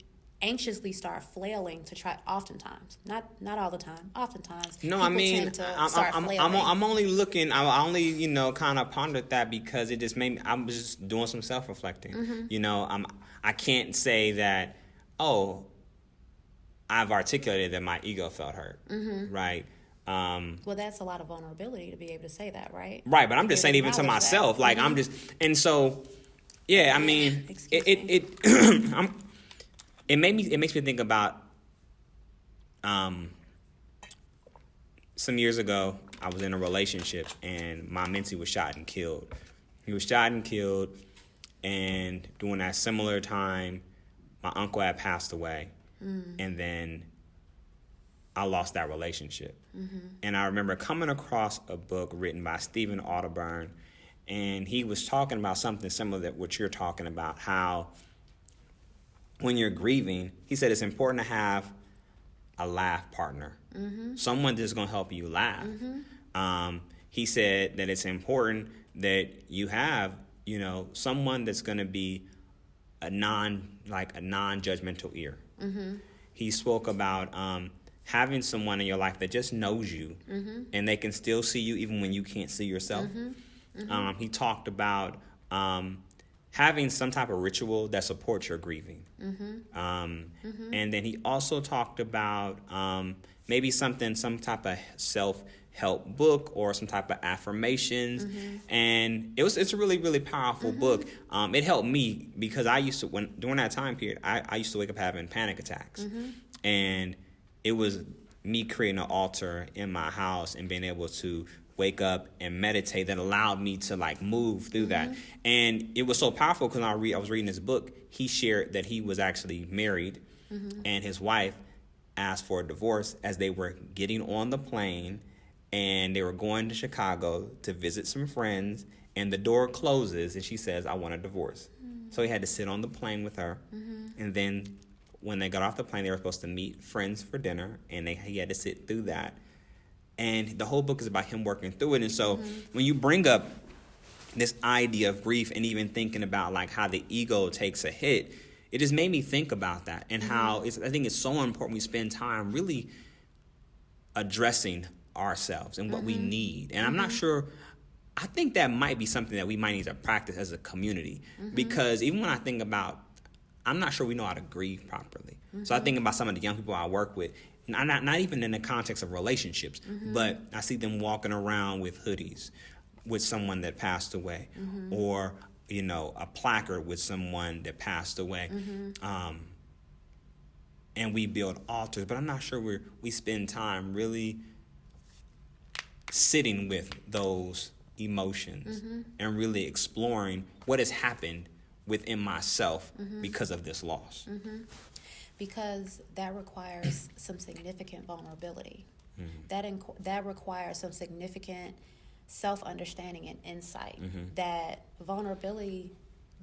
anxiously start flailing to try, oftentimes, not all the time, oftentimes. No, I mean, I'm only looking, I only, kind of pondered that because it just made me, I was just doing some self-reflecting. I can't say that, I've articulated that my ego felt hurt, right? Well, that's a lot of vulnerability to be able to say that, right? Right, but I'm just saying even to myself, like I'm just, and so, yeah, I mean, it makes me think about, some years ago, I was in a relationship and my mentee was shot and killed. He was shot and killed, and during that similar time, my uncle had passed away, and then I lost that relationship. And I remember coming across a book written by Stephen Audubon, and he was talking about something similar to what you're talking about, how when you're grieving, he said it's important to have a laugh partner, someone that's going to help you laugh. He said that it's important that you have, someone that's going to be a non-judgmental ear. He spoke about having someone in your life that just knows you, and they can still see you even when you can't see yourself. He talked about having some type of ritual that supports your grieving. And then he also talked about maybe some type of self-help book or some type of affirmations. And it's a really, really powerful book. It helped me because I used to, during that time period, I used to wake up having panic attacks. And it was me creating an altar in my house and being able to wake up and meditate that allowed me to like move through that. And it was so powerful because I was reading this book. He shared that he was actually married and his wife asked for a divorce as they were getting on the plane and they were going to Chicago to visit some friends, and the door closes and she says, I want a divorce. So he had to sit on the plane with her. And then when they got off the plane, they were supposed to meet friends for dinner, and he had to sit through that. And the whole book is about him working through it. And so when you bring up this idea of grief and even thinking about like how the ego takes a hit, it just made me think about that and how I think it's so important we spend time really addressing ourselves and what we need. And I'm not sure, I think that might be something that we might need to practice as a community, because even when I think about, I'm not sure we know how to grieve properly. So I think about some of the young people I work with, not even in the context of relationships, but I see them walking around with hoodies with someone that passed away, or, you know, a placard with someone that passed away. And we build altars, but I'm not sure we spend time really sitting with those emotions and really exploring what has happened within myself because of this loss. Because that requires some significant vulnerability. That requires some significant self-understanding and insight. That vulnerability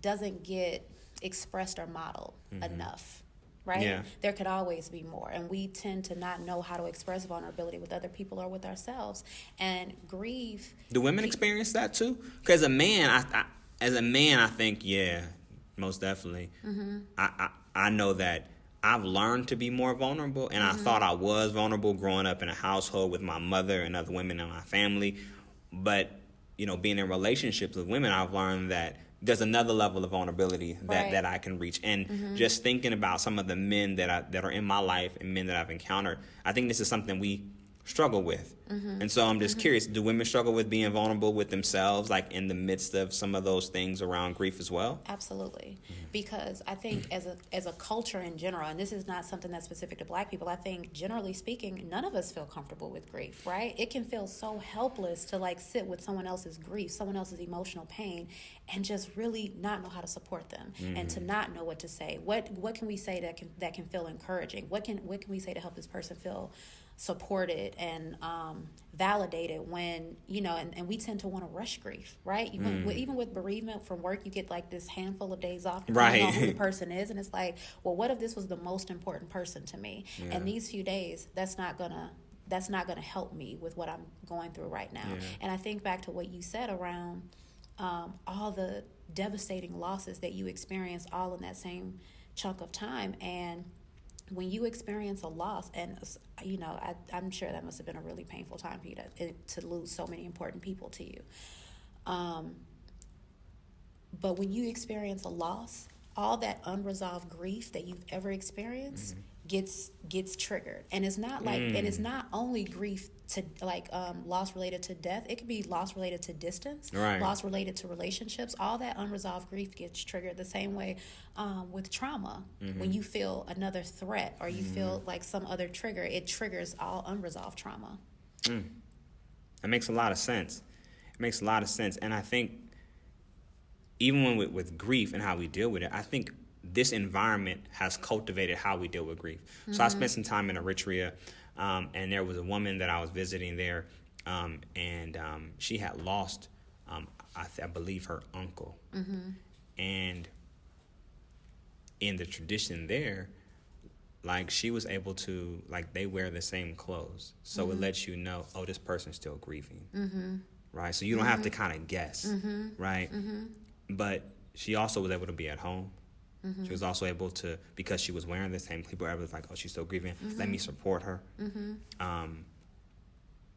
doesn't get expressed or modeled enough, right? Yeah. There could always be more, and we tend to not know how to express vulnerability with other people or with ourselves. And grief. Do women experience that too? Because as a man, I think, yeah, most definitely. I know that I've learned to be more vulnerable, and I thought I was vulnerable growing up in a household with my mother and other women in my family. But, you know, being in relationships with women, I've learned that there's another level of vulnerability that I can reach. And just thinking about some of the men that are in my life and men that I've encountered, I think this is something we struggle with. And so I'm just curious, do women struggle with being vulnerable with themselves, like in the midst of some of those things around grief as well? Absolutely. Because I think as a culture in general, and this is not something that's specific to Black people, I think generally speaking, none of us feel comfortable with grief, right? It can feel so helpless to like sit with someone else's grief, someone else's emotional pain, and just really not know how to support them and to not know what to say. What can we say that can feel encouraging? What can we say to help this person feel supported and validated when, you know, and we tend to want to rush grief, right? Even with bereavement from work, you get like this handful of days off depending on who the person is, and it's like, well, what if this was the most important person to me? And these few days, that's not gonna help me with what I'm going through right now. And I think back to what you said around all the devastating losses that you experience all in that same chunk of time. And when you experience a loss, and you know, I'm sure that must have been a really painful time for you to lose so many important people to you. But when you experience a loss, all that unresolved grief that you've ever experienced gets triggered, and it's not like, and it's not only grief to like loss related to death. It could be loss related to distance, loss related to relationships. All that unresolved grief gets triggered the same way with trauma. When you feel another threat or you feel like some other trigger, it triggers all unresolved trauma. That makes a lot of sense. It makes a lot of sense, and I think even when with grief and how we deal with it, I think this environment has cultivated how we deal with grief. So I spent some time in Eritrea, and there was a woman that I was visiting there, and she had lost, I believe, her uncle. And in the tradition there, like, she was able to, like, they wear the same clothes. So it lets you know, oh, this person's still grieving, right? So you don't have to kind of guess, right? But she also was able to be at home. She was also able to, because she was wearing the same, people were able to like, oh, she's still grieving. Let me support her.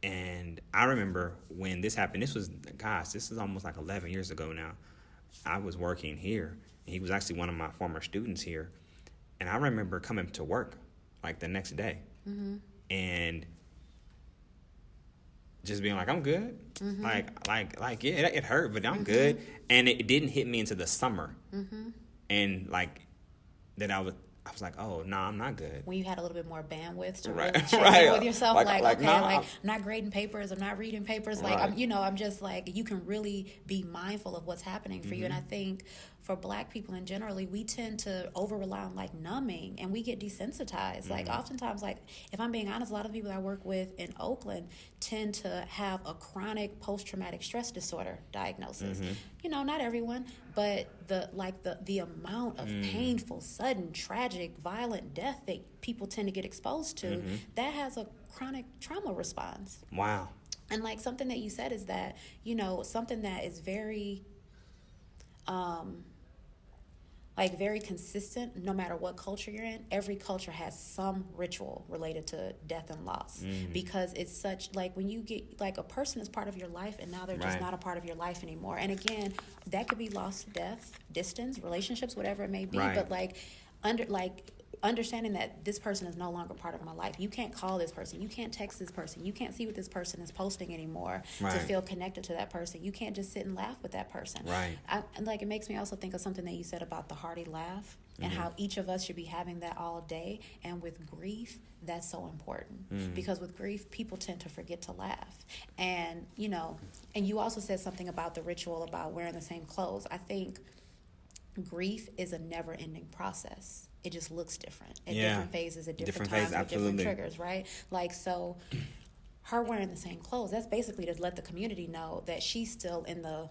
And I remember when this happened, this is almost like 11 years ago now. I was working here, and he was actually one of my former students here. And I remember coming to work like the next day and just being like, I'm good. Like, yeah, it hurt, but I'm good. And it didn't hit me into the summer. And like that I was like, oh, no, I'm not good. When you had a little bit more bandwidth to Right. really check Right. in with yourself, like okay, nah, like I'm not grading papers, I'm not reading papers, like Right. I'm just like, you can really be mindful of what's happening for you. And I think for Black people in generally, we tend to over rely on like numbing, and we get desensitized. Like oftentimes, like if I'm being honest, a lot of the people I work with in Oakland tend to have a chronic post-traumatic stress disorder diagnosis. You know, not everyone, but the amount of painful, sudden, tragic, violent death that people tend to get exposed to, that has a chronic trauma response. Wow. And like something that you said is that, you know, something that is very like very consistent, no matter what culture you're in. Every culture has some ritual related to death and loss, because it's such, like when you get, like a person is part of your life and now they're just Right. not a part of your life anymore. And again, that could be loss to death, distance, relationships, whatever it may be. Right. But understanding that this person is no longer part of my life. You can't call this person. You can't text this person. You can't see what this person is posting anymore to Right. feel connected to that person. You can't just sit and laugh with that person. Right. And like, it makes me also think of something that you said about the hearty laugh and how each of us should be having that all day. And with grief, that's so important, because with grief, people tend to forget to laugh. And, you know, and you also said something about the ritual about wearing the same clothes. I think grief is a never-ending process. It just looks different at different phases, at different times, with different triggers, right? Like, so her wearing the same clothes, that's basically to let the community know that she's still in the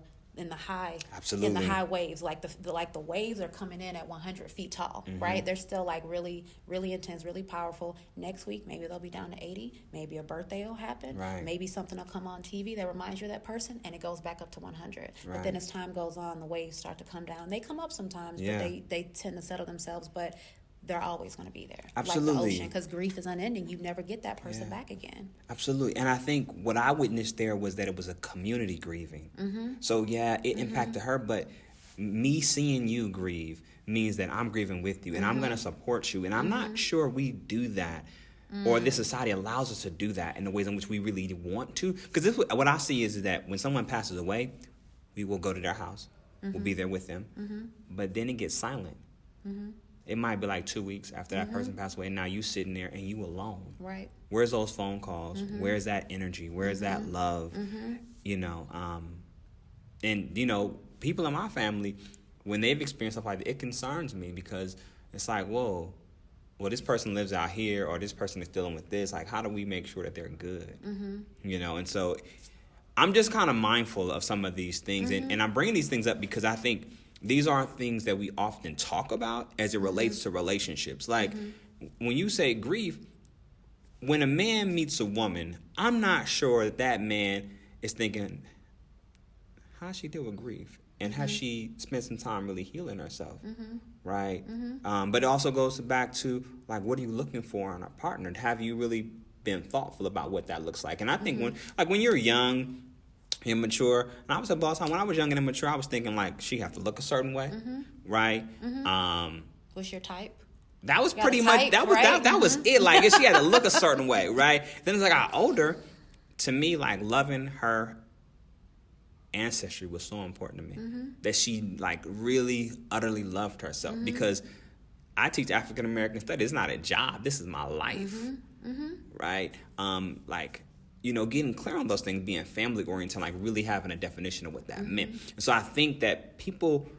high, Absolutely. in the high waves. Like the waves are coming in at 100 feet tall, right? They're still like really, really intense, really powerful. Next week, maybe they'll be down to 80. Maybe a birthday will happen. Right. Maybe something will come on TV that reminds you of that person, and it goes back up to 100. Right. But then as time goes on, the waves start to come down. They come up sometimes, Yeah. but they tend to settle themselves. But they're always going to be there. Absolutely. Like the ocean, because grief is unending. You never get that person back again. Absolutely. And I think what I witnessed there was that it was a community grieving. So, yeah, it impacted her, but me seeing you grieve means that I'm grieving with you, and I'm going to support you. And I'm not sure we do that, or this society allows us to do that in the ways in which we really want to. Because what I see is that when someone passes away, we will go to their house. We'll be there with them. But then it gets silent. It might be like 2 weeks after that person passed away, and now you sitting there and you alone. Right. Where's those phone calls? Where's that energy? Where's that love? You know, and, you know, people in my family, when they've experienced stuff like that, it concerns me, because it's like, whoa, well, this person lives out here, or this person is dealing with this. Like, how do we make sure that they're good? You know, and so I'm just kind of mindful of some of these things. And I'm bringing these things up because I think these aren't things that we often talk about as it relates to relationships. Like, when you say grief, when a man meets a woman, I'm not sure that man is thinking, how does she deal with grief? And has she spent some time really healing herself? Right? But it also goes back to, like, what are you looking for in a partner? Have you really been thoughtful about what that looks like? And I think when you're young, immature, and I was all the time, when I was young and immature, I was thinking, like, she have to look a certain way, right? What's your type? That was pretty type, much right? that was it. Like, she had to look a certain way, right? Then as I got older, to me, like, loving her ancestry was so important to me, that she, like, really utterly loved herself, because I teach African American studies. It's not a job. This is my life, right? Like, you know, getting clear on those things, being family oriented, like really having a definition of what that meant. And so I think that people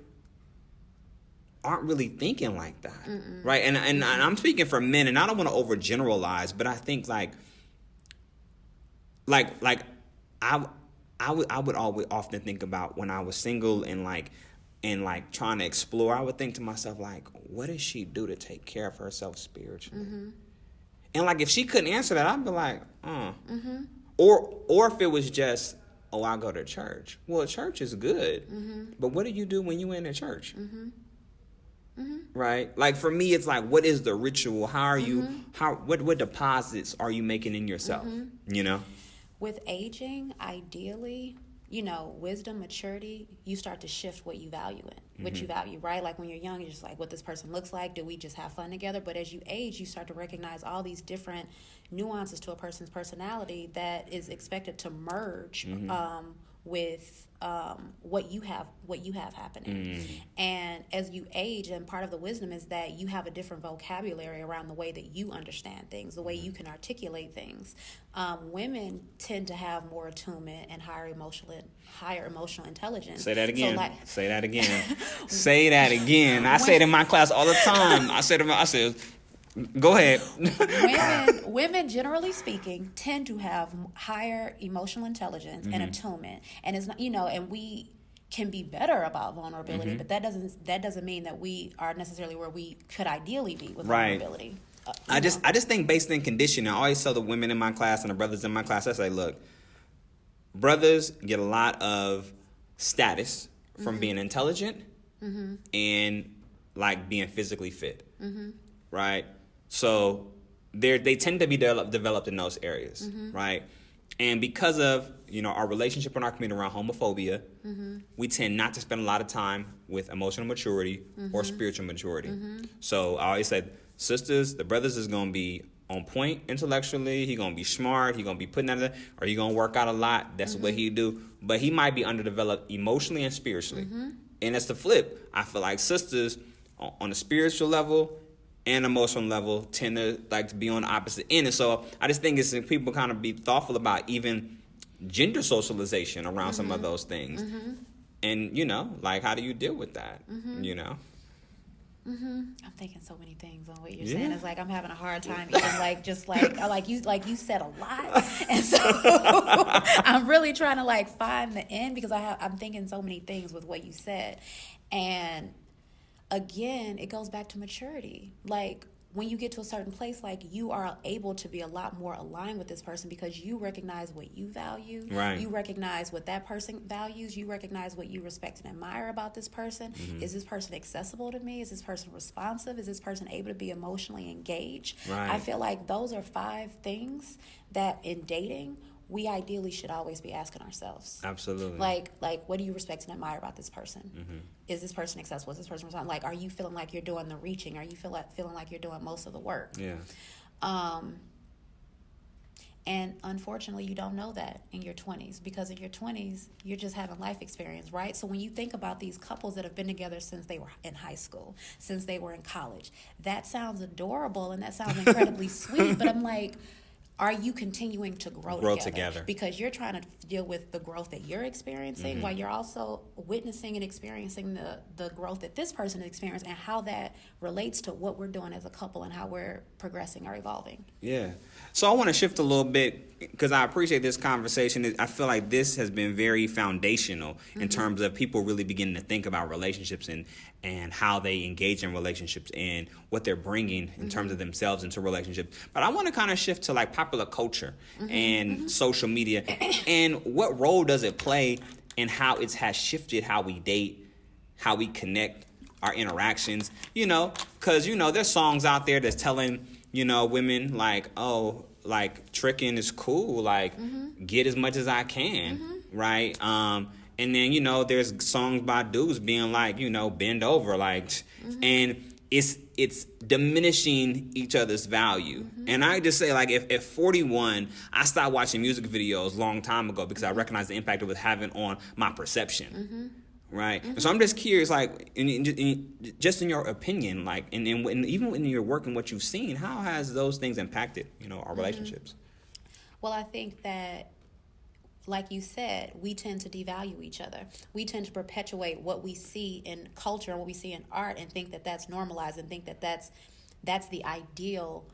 aren't really thinking like that, right? And I'm speaking for men, and I don't want to overgeneralize, but I think like I would always often think about when I was single and trying to explore. I would think to myself, like, what does she do to take care of herself spiritually? And like, if she couldn't answer that, I'd be like, or if it was just, oh, I go to church. Well, church is good, but what do you do when you in a church? Right? Like, for me, it's like, what is the ritual? How are you? What deposits are you making in yourself? You know. With aging, ideally, you know, wisdom, maturity, you start to shift what you value what you value, right? Like, when you're young, you're just like, what this person looks like, do we just have fun together? But as you age, you start to recognize all these different nuances to a person's personality that is expected to merge with what you have happening. And as you age, and part of the wisdom is that you have a different vocabulary around the way that you understand things, the way you can articulate things. Women tend to have more attunement and higher emotional intelligence. Say that again. So say that again. Say that again. I say it in my class all the time. I said, go ahead. Women, generally speaking, tend to have higher emotional intelligence and attunement, and it's not, and we can be better about vulnerability, but that doesn't mean that we are necessarily where we could ideally be with vulnerability. I just think based in conditioning, I always tell the women in my class and the brothers in my class, I say, look, brothers get a lot of status from being intelligent and like being physically fit, right? So they tend to be developed in those areas, right? And because of our relationship and our community around homophobia, we tend not to spend a lot of time with emotional maturity or spiritual maturity. So I always said, sisters, the brothers is gonna be on point intellectually. He gonna be smart. He gonna be putting that, or he gonna work out a lot. That's what he do. But he might be underdeveloped emotionally and spiritually. And that's the flip. I feel like sisters on the spiritual level and emotional level tend to like to be on the opposite end. And so I just think it's people kind of be thoughtful about even gender socialization around some of those things. And, like, how do you deal with that, I'm thinking so many things on what you're saying. It's like I'm having a hard time even like you said a lot, and so I'm really trying to find the end because I'm thinking so many things with what you said. And again, it goes back to maturity. Like when you get to a certain place, you are able to be a lot more aligned with this person because you recognize what you value. Right. You recognize what that person values. You recognize what you respect and admire about this person. Is this person accessible to me? Is this person responsive? Is this person able to be emotionally engaged? Right. I feel like those are 5 things that in dating we ideally should always be asking ourselves. Absolutely. Like what do you respect and admire about this person? Is this person accessible? Is this person responsible? Like, are you feeling like you're doing the reaching? Are you feeling like you're doing most of the work? Yeah. And unfortunately, you don't know that in your 20s because in your 20s, you're just having life experience, right? So when you think about these couples that have been together since they were in high school, since they were in college, that sounds adorable and that sounds incredibly sweet, but I'm like, are you continuing to grow together? Because you're trying to deal with the growth that you're experiencing while you're also witnessing and experiencing the growth that this person is experiencing and how that relates to what we're doing as a couple and how we're progressing or evolving. Yeah. So I want to shift a little bit because I appreciate this conversation. I feel like this has been very foundational in terms of people really beginning to think about relationships and how they engage in relationships and what they're bringing in terms of themselves into relationships. But I want to kind of shift to popular culture and social media and what role does it play in how it has shifted how we date, how we connect, our interactions, because, there's songs out there that's telling, women tricking is cool, get as much as I can, right? And then, there's songs by dudes being bend over, and it's diminishing each other's value. And I just say, if at 41, I stopped watching music videos a long time ago because I recognized the impact it was having on my perception. Right. And so I'm just curious, just in your opinion, and even in your work and what you've seen, how has those things impacted, our relationships? Well, I think that, like you said, we tend to devalue each other. We tend to perpetuate what we see in culture and what we see in art and think that that's normalized and think that that's the ideal,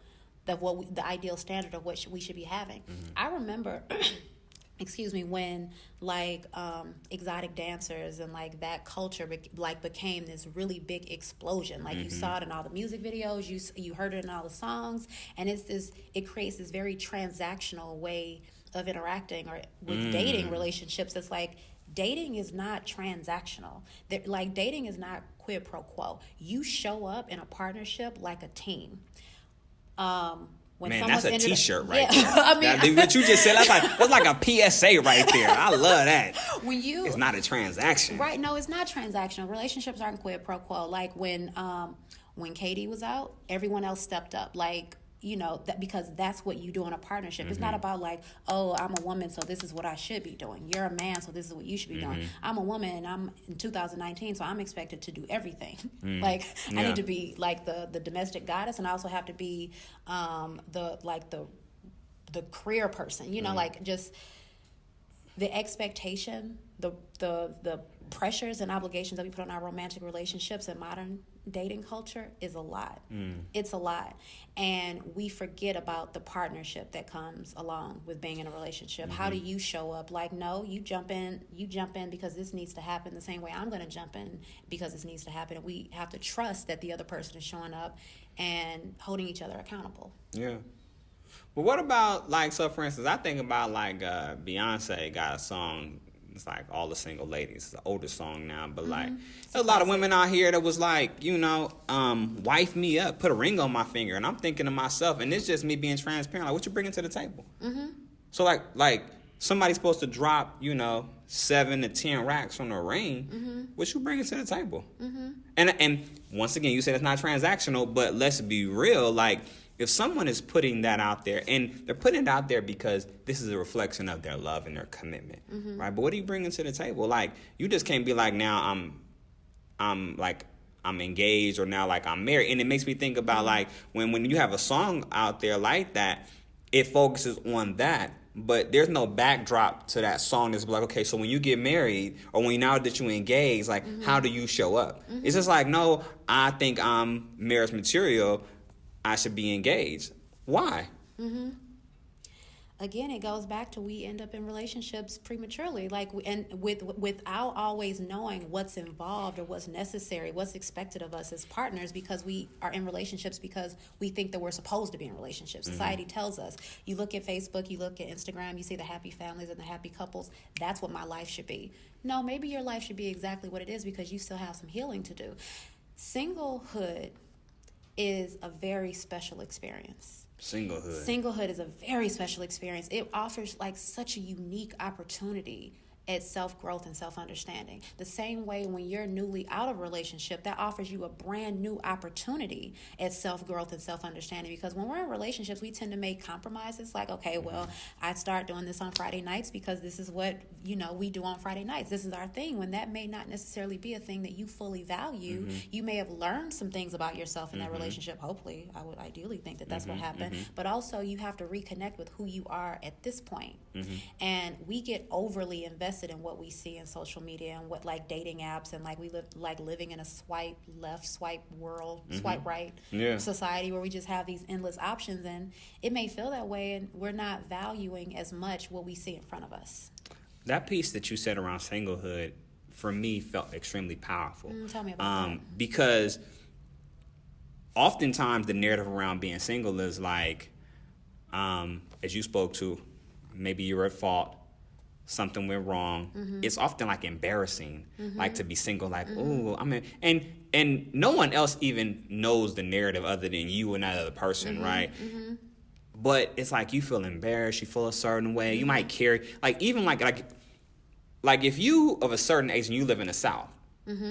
the ideal standard of what we should be having. I remember when exotic dancers and that culture became this really big explosion. You saw it in all the music videos, you heard it in all the songs, and it creates this very transactional way of interacting or with dating relationships. It's dating is not transactional. Dating is not quid pro quo. You show up in a partnership like a team. Man, that's a T-shirt right there. I mean, what you just said, that's like a PSA right there. I love that. It's not a transaction. Right, no, it's not transactional. Relationships aren't quid pro quo. When Katie was out, everyone else stepped up. that because that's what you do in a partnership. It's not about like, oh, I'm a woman, so this is what I should be doing. You're a man, so this is what you should be doing. I'm a woman, and I'm in 2019, so I'm expected to do everything. Like, I need to be like the domestic goddess, and I also have to be the career person. Like just the expectation, the pressures and obligations that we put on our romantic relationships in modern dating culture is a lot. It's a lot. And we forget about the partnership that comes along with being in a relationship. How do you show up? Like, no, you jump in because this needs to happen the same way I'm going to jump in because this needs to happen. And we have to trust that the other person is showing up and holding each other accountable. Yeah. But what about, like, so for instance, I think about like Beyonce got a song. It's like All the Single Ladies. It's an older song now, but like there's a lot of women out here that was like, wife me up, put a ring on my finger, and I'm thinking to myself, and it's just me being transparent. Like, what you bringing to the table? So like somebody's supposed to drop, 7 to 10 racks on a ring. What you bringing to the table? And once again, you said it's not transactional, but let's be real, like. If someone is putting that out there, and they're putting it out there because this is a reflection of their love and their commitment, right? But what are you bringing to the table? Like, you just can't be like, now I'm engaged, or now like I'm married. And it makes me think about like when you have a song out there like that, it focuses on that, but there's no backdrop to that song that's like, okay, so when you get married, or now that you engage, like how do you show up? It's just like, no, I think I'm marriage material, I should be engaged. Why? Again, it goes back to we end up in relationships prematurely, without always knowing what's involved or what's necessary, what's expected of us as partners, because we are in relationships because we think that we're supposed to be in relationships. Society tells us. You look at Facebook, you look at Instagram, you see the happy families and the happy couples. That's what my life should be. No, maybe your life should be exactly what it is because you still have some healing to do. Singlehood is a very special experience. Singlehood is a very special experience. It offers like such a unique opportunity at self-growth and self-understanding. The same way when you're newly out of a relationship, that offers you a brand new opportunity at self-growth and self-understanding. Because when we're in relationships, we tend to make compromises like, okay, well, I start doing this on Friday nights because this is what, we do on Friday nights. This is our thing, when that may not necessarily be a thing that you fully value. You may have learned some things about yourself in that relationship. Hopefully, I would ideally think that that's what happened. But also you have to reconnect with who you are at this point. And we get overly invested in what we see in social media and what like dating apps, and like we live like living in a swipe left, swipe world, swipe right society where we just have these endless options, and it may feel that way, and we're not valuing as much what we see in front of us. That piece that you said around singlehood for me felt extremely powerful. Tell me about that. Because oftentimes the narrative around being single is like, as you spoke to, maybe you're at fault, something went wrong. It's often like embarrassing, like to be single, like, oh, I mean, and no one else even knows the narrative other than you and that other person, right? But it's like you feel embarrassed, you feel a certain way, you might carry, like even like if you of a certain age and you live in the South,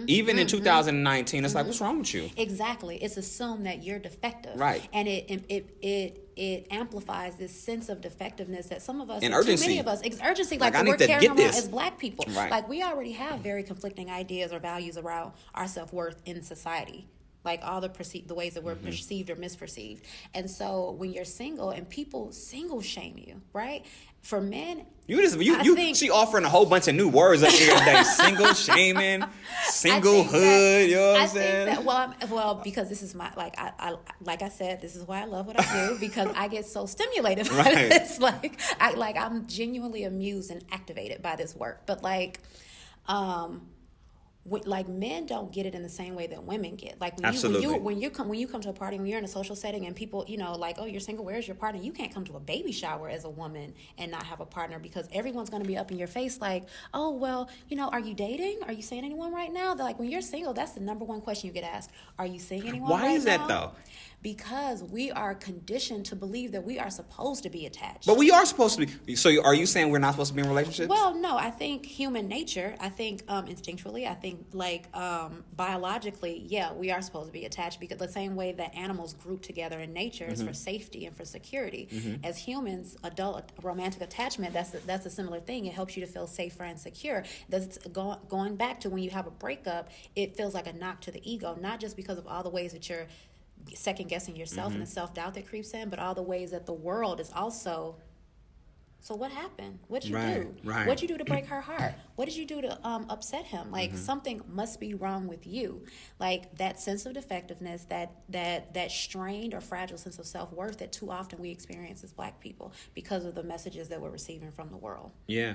even in 2019, it's like, what's wrong with you? Exactly. It's assumed that you're defective. Right. And it amplifies this sense of defectiveness that some of us, and urgency. too many of us, urgency, like I we're need to carrying get around this. as Black people. Right. Like we already have very conflicting ideas or values around our self-worth in society. Like all the ways that we're perceived or misperceived. And so when you're single and people single shame you, right? For men, she offering a whole bunch of new words up here today. Single shaming, singlehood, you know what I'm saying? Well, because this is my, like I said, this is why I love what I do, because I get so stimulated by this. I'm genuinely amused and activated by this work. But men don't get it in the same way that women get. Like when you come to a party, when you're in a social setting and people, like, oh, you're single, where's your partner? You can't come to a baby shower as a woman and not have a partner, because everyone's going to be up in your face like, oh, well, are you dating? Are you seeing anyone right now? They're like, when you're single, that's the number one question you get asked. Are you seeing anyone right now? Why is that though? Because we are conditioned to believe that we are supposed to be attached. But we are supposed to be. So are you saying we're not supposed to be in relationships? Well, no. I think human nature, instinctually, think biologically, yeah, we are supposed to be attached, because the same way that animals group together in nature is for safety and for security. As humans, adult romantic attachment, that's a similar thing. It helps you to feel safer and secure. That's going back to when you have a breakup, it feels like a knock to the ego, not just because of all the ways that you're second guessing yourself and the self-doubt that creeps in, but all the ways that the world is also, so what happened? What'd you do? Right. What'd you do to break her heart? What did you do to upset him? Like, something must be wrong with you. Like, that sense of defectiveness, that strained or fragile sense of self-worth that too often we experience as Black people because of the messages that we're receiving from the world. Yeah.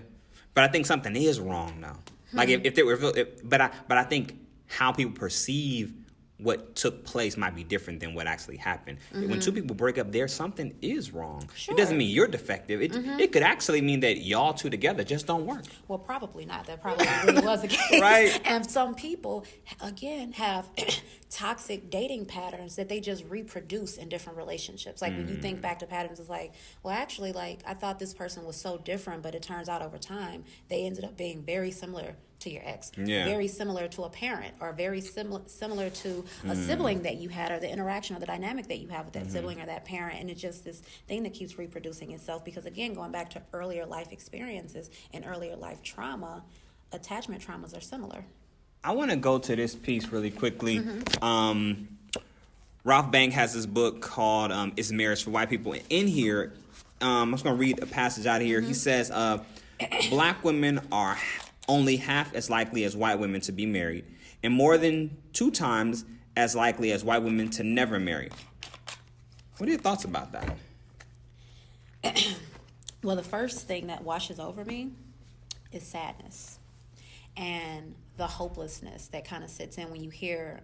But I think something is wrong now. Like, if there were, but I think how people perceive what took place might be different than what actually happened. When two people break up, something is wrong. Sure. It doesn't mean you're defective. It could actually mean that y'all two together just don't work. Well, probably not. That probably really was the case. Right. And some people, again, have toxic dating patterns that they just reproduce in different relationships. Like, when you think back to patterns, it's like, well, actually, like, I thought this person was so different, but it turns out over time, they ended up being very similar to your ex, very similar to a parent, or very similar to a sibling that you had, or the interaction or the dynamic that you have with that sibling or that parent. And it's just this thing that keeps reproducing itself, because, again, going back to earlier life experiences and earlier life trauma, attachment traumas are similar. I want to go to this piece really quickly. Ralph Bank has this book called Is Marriage for White People? In here, I'm just going to read a passage out of here. He says, Black women are only half as likely as white women to be married, and more than 2 times as likely as white women to never marry. What are your thoughts about that? Well, the first thing that washes over me is sadness and the hopelessness that kind of sits in when you hear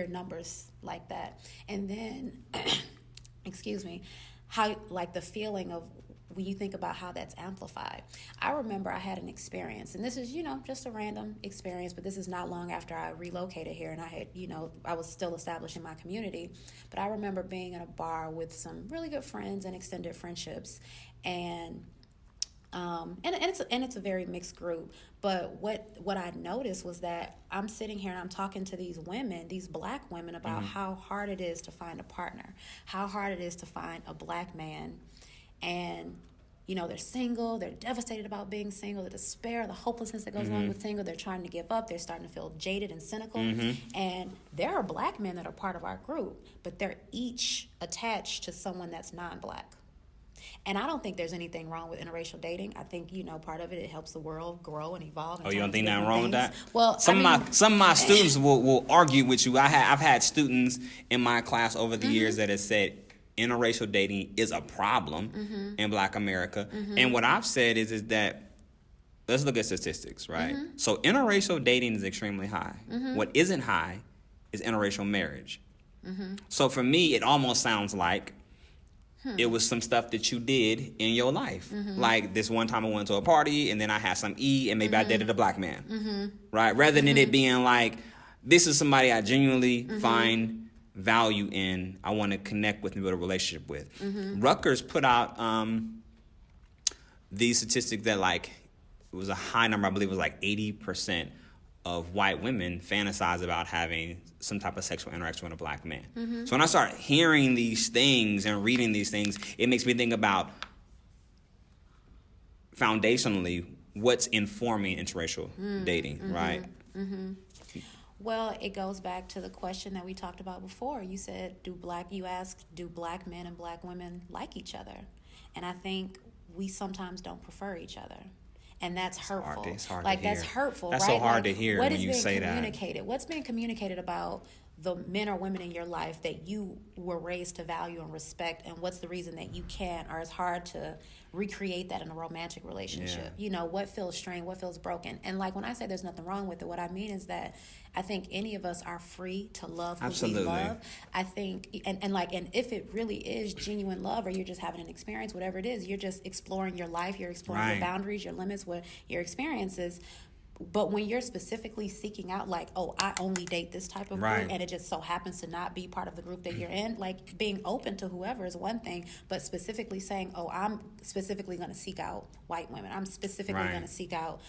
numbers like that. And then, excuse me, how, like, the feeling of when you think about how that's amplified. I remember I had an experience, and this is, just a random experience, but this is not long after I relocated here, and I had, I was still establishing my community. But I remember being in a bar with some really good friends and extended friendships, and it's a very mixed group. But what I noticed was that I'm sitting here and I'm talking to these women, these Black women, about how hard it is to find a partner, how hard it is to find a Black man. And, they're single, they're devastated about being single, the despair, the hopelessness that goes along with single, they're trying to give up, they're starting to feel jaded and cynical. And there are Black men that are part of our group, but they're each attached to someone that's non-Black. And I don't think there's anything wrong with interracial dating. I think, part of it helps the world grow and evolve. Oh, you don't think nothing wrong with that? Well, some of my students will argue with you. I've had students in my class over the years that have said interracial dating is a problem in Black America. And what I've said is that, let's look at statistics, right? So interracial dating is extremely high. What isn't high is interracial marriage. So for me, it almost sounds like it was some stuff that you did in your life. Like, this one time I went to a party and then I had some and maybe I dated a Black man, right? Rather than it being like, this is somebody I genuinely find value in, I want to connect with and build a relationship with. Rutgers put out these statistics that, like, it was a high number, I believe it was like 80% of white women fantasize about having some type of sexual interaction with a Black man. So when I start hearing these things and reading these things, it makes me think about, foundationally, what's informing interracial dating, right? Well, it goes back to the question that we talked about before. You said, do Black men and Black women like each other? And I think we sometimes don't prefer each other. And that's hurtful. It's hard like, to hear. That's hurtful, that's right? So hard like, to hear what when you say that. What's being communicated about the men or women in your life that you were raised to value and respect, and what's the reason that you can't, or it's hard to recreate that in a romantic relationship? What feels strained, what feels broken. And, like, when I say there's nothing wrong with it, what I mean is that I think any of us are free to love who we love. I think, and if it really is genuine love, or you're just having an experience, whatever it is, you're just exploring your life, you're exploring your boundaries, your limits, what your experiences. But when you're specifically seeking out, like, oh, I only date this type of Right. group, and it just so happens to not be part of the group that you're in, like, being open to whoever is one thing, but specifically saying, oh, I'm specifically going to seek out white women. I'm specifically Right. going to seek out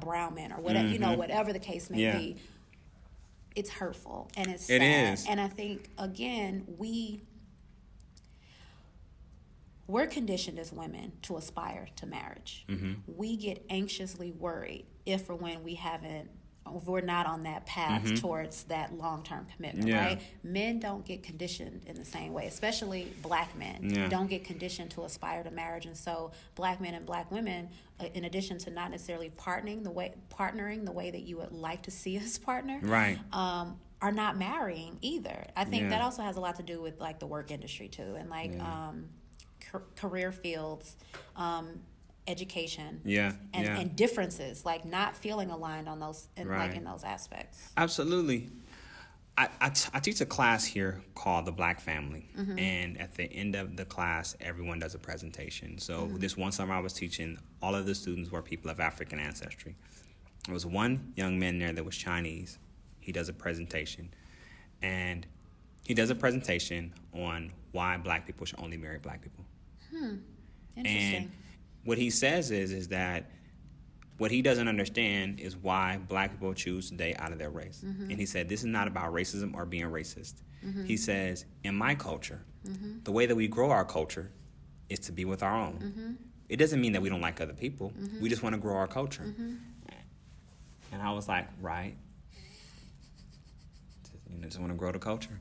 brown men, or whatever, you know, whatever the case may Yeah. be. It's hurtful, and it's It sad. is. And I think, again, we're conditioned as women to aspire to marriage. We get anxiously worried if or when we're not on that path towards that long-term commitment, Yeah. right? Men don't get conditioned in the same way, especially black men Yeah. don't get conditioned to aspire to marriage. And so black men and black women, in addition to not necessarily partnering the way that you would like to see us partner, Right. are not marrying either. I think Yeah. that also has a lot to do with like the work industry too, and like career fields, education, and differences, like not feeling aligned on those Right. in those aspects. Absolutely. I teach a class here called The Black Family. And at the end of the class, everyone does a presentation. So this one summer I was teaching, all of the students were people of African ancestry. There was one young man there that was Chinese. He does a presentation. And he does a presentation on why black people should only marry black people. Interesting. And what he says is that what he doesn't understand is why black people choose to date out of their race. And he said, this is not about racism or being racist. He says, in my culture, the way that we grow our culture is to be with our own. It doesn't mean that we don't like other people. We just want to grow our culture. And I was like, right. Just want to grow the culture.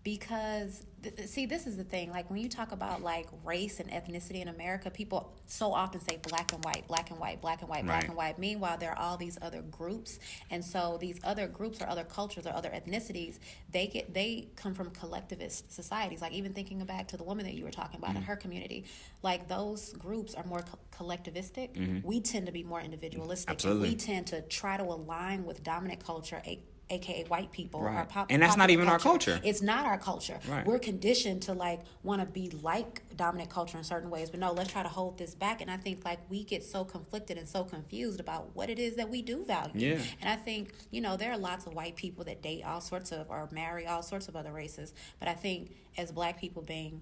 Because see, this is the thing, like when you talk about like race and ethnicity in America, people so often say black and white, black and white, black and white, black Right. and white. Meanwhile, there are all these other groups, and so these other groups or other cultures or other ethnicities, they come from collectivist societies. Like even thinking back to the woman that you were talking about in her community, like those groups are more collectivistic. We tend to be more individualistic. Absolutely. And we tend to try to align with dominant culture, aka white people, Right. or And that's not popular even our culture. It's not our culture. Right. We're conditioned to like want to be like dominant culture in certain ways, but no, let's try to hold this back. And I think like we get so conflicted and so confused about what it is that we do value. Yeah. And I think, you know, there are lots of white people that date all sorts of or marry all sorts of other races, but I think as black people being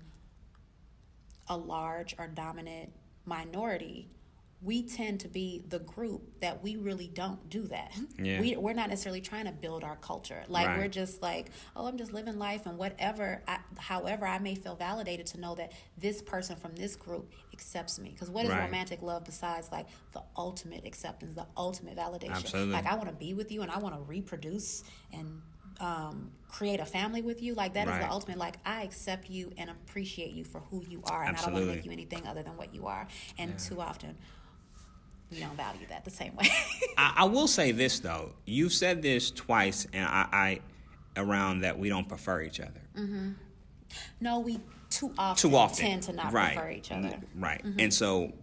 a large or dominant minority, we tend to be the group that we really don't do that. Yeah. We're not necessarily trying to build our culture. Like Right. we're just like, oh, I'm just living life, and however I may feel validated to know that this person from this group accepts me. Because what is Right. romantic love besides like the ultimate acceptance, the ultimate validation? Absolutely. Like I want to be with you and I want to reproduce and create a family with you. Like that is Right. the ultimate. Like I accept you and appreciate you for who you are, and I don't want Absolutely. to make you anything other than what you are. And too often we don't value that the same way. I will say this though. You've said this twice, and I around that we don't prefer each other. No, we too often tend to not Right. prefer each other. Right. And so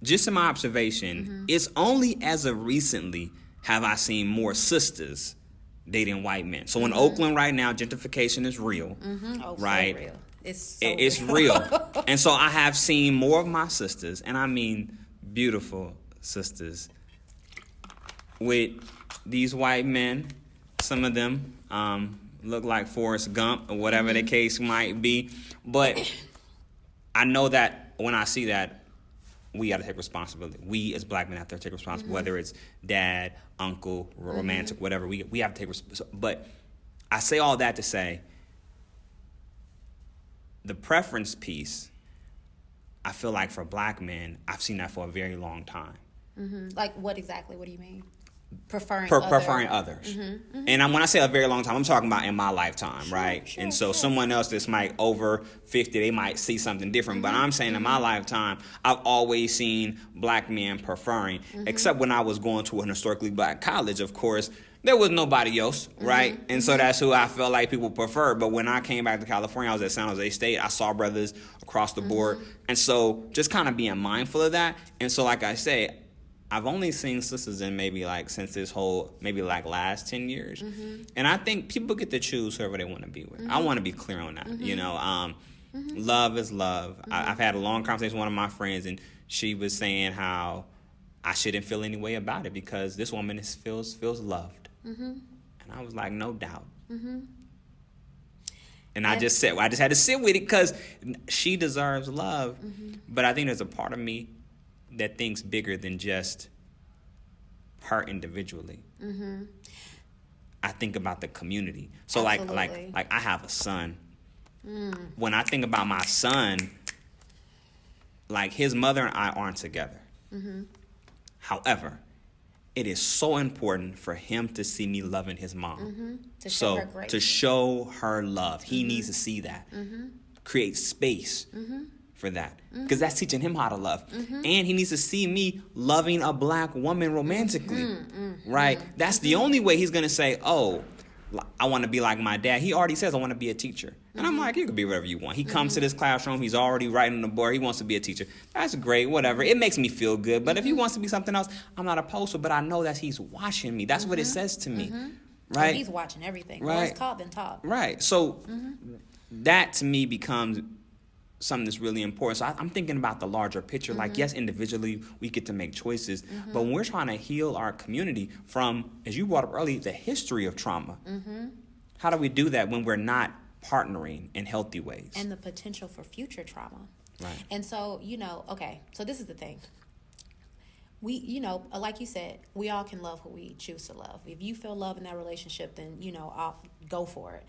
just in my observation, it's only as of recently have I seen more sisters dating white men. So in Oakland right now, gentrification is real. Oh, Right. so real. It's It's real. And so I have seen more of my sisters, and I mean beautiful sisters, with these white men. Some of them look like Forrest Gump or whatever the case might be. But I know that when I see that, we got to take responsibility. We as black men have to take responsibility, whether it's dad, uncle, romantic, whatever. We have to take responsibility. But I say all that to say, the preference piece, I feel like for black men, I've seen that for a very long time. Like what exactly? What do you mean? Preferring Others. And when I say a very long time, I'm talking about in my lifetime, right? And so someone else that's might over 50, they might see something different. But I'm saying in my lifetime, I've always seen black men preferring, except when I was going to an historically black college, of course, there was nobody else, right? And so that's who I felt like people preferred. But when I came back to California, I was at San Jose State. I saw brothers across the board. And so just kind of being mindful of that. And so like I say, I've only seen sisters in maybe like since this whole, maybe like last 10 years. And I think people get to choose whoever they want to be with. I want to be clear on that. You know, love is love. I've had a long conversation with one of my friends, and she was saying how I shouldn't feel any way about it because this woman feels loved. And I was like, no doubt. And I just had to sit with it because she deserves love. But I think there's a part of me that thinks bigger than just her individually. I think about the community. So like I have a son. When I think about my son, like his mother and I aren't together. However, it is so important for him to see me loving his mom. To show her grace. To show her love. He needs to see that. Create space for that. Because that's teaching him how to love. And he needs to see me loving a black woman romantically. Right? That's the only way he's going to say, oh, I want to be like my dad. He already says, I want to be a teacher. And I'm like, you can be whatever you want. He comes to this classroom. He's already writing on the board. He wants to be a teacher. That's great, whatever. It makes me feel good. But if he wants to be something else, I'm not opposed to it. But I know that he's watching me. That's what it says to me. Right? And he's watching everything. Right. Well, it's called then taught. Right. So that to me becomes something that's really important. So I'm thinking about the larger picture. Like, yes, individually we get to make choices. But when we're trying to heal our community from, as you brought up earlier, the history of trauma, how do we do that when we're not partnering in healthy ways? And the potential for future trauma. Right. And so, okay, so this is the thing. We, like you said, we all can love who we choose to love. If you feel love in that relationship, then, I'll go for it.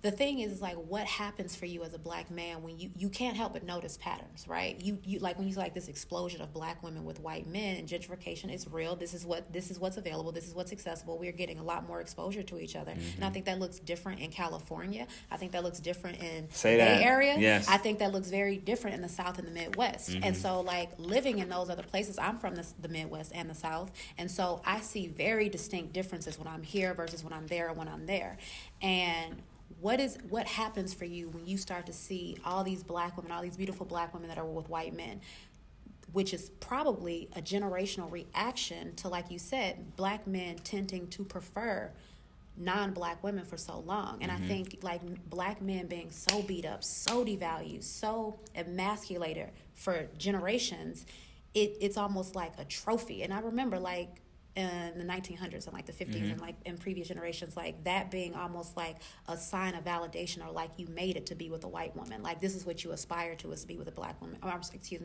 The thing is, like, what happens for you as a black man when you can't help but notice patterns, right? You like when you like this explosion of black women with white men, and gentrification is real. This is what's available. This is what's accessible. We're getting a lot more exposure to each other, and I think that looks different in California. I think that looks different in the Bay Area. Yes. I think that looks very different in the South and the Midwest. And so, like, living in those other places, I'm from the Midwest and the South, and so I see very distinct differences when I'm here versus when I'm there or when I'm there, and what happens for you when you start to see all these black women, all these beautiful black women that are with white men, which is probably a generational reaction to, like you said, black men tending to prefer non-black women for so long. And I think, like, black men being so beat up, so devalued, so emasculated for generations, it's almost like a trophy. And I remember, like, in the 1900s and like the 50s and like in previous generations, like that being almost like a sign of validation, or like you made it to be with a white woman. Like, this is what you aspire to, is to be with a black woman, or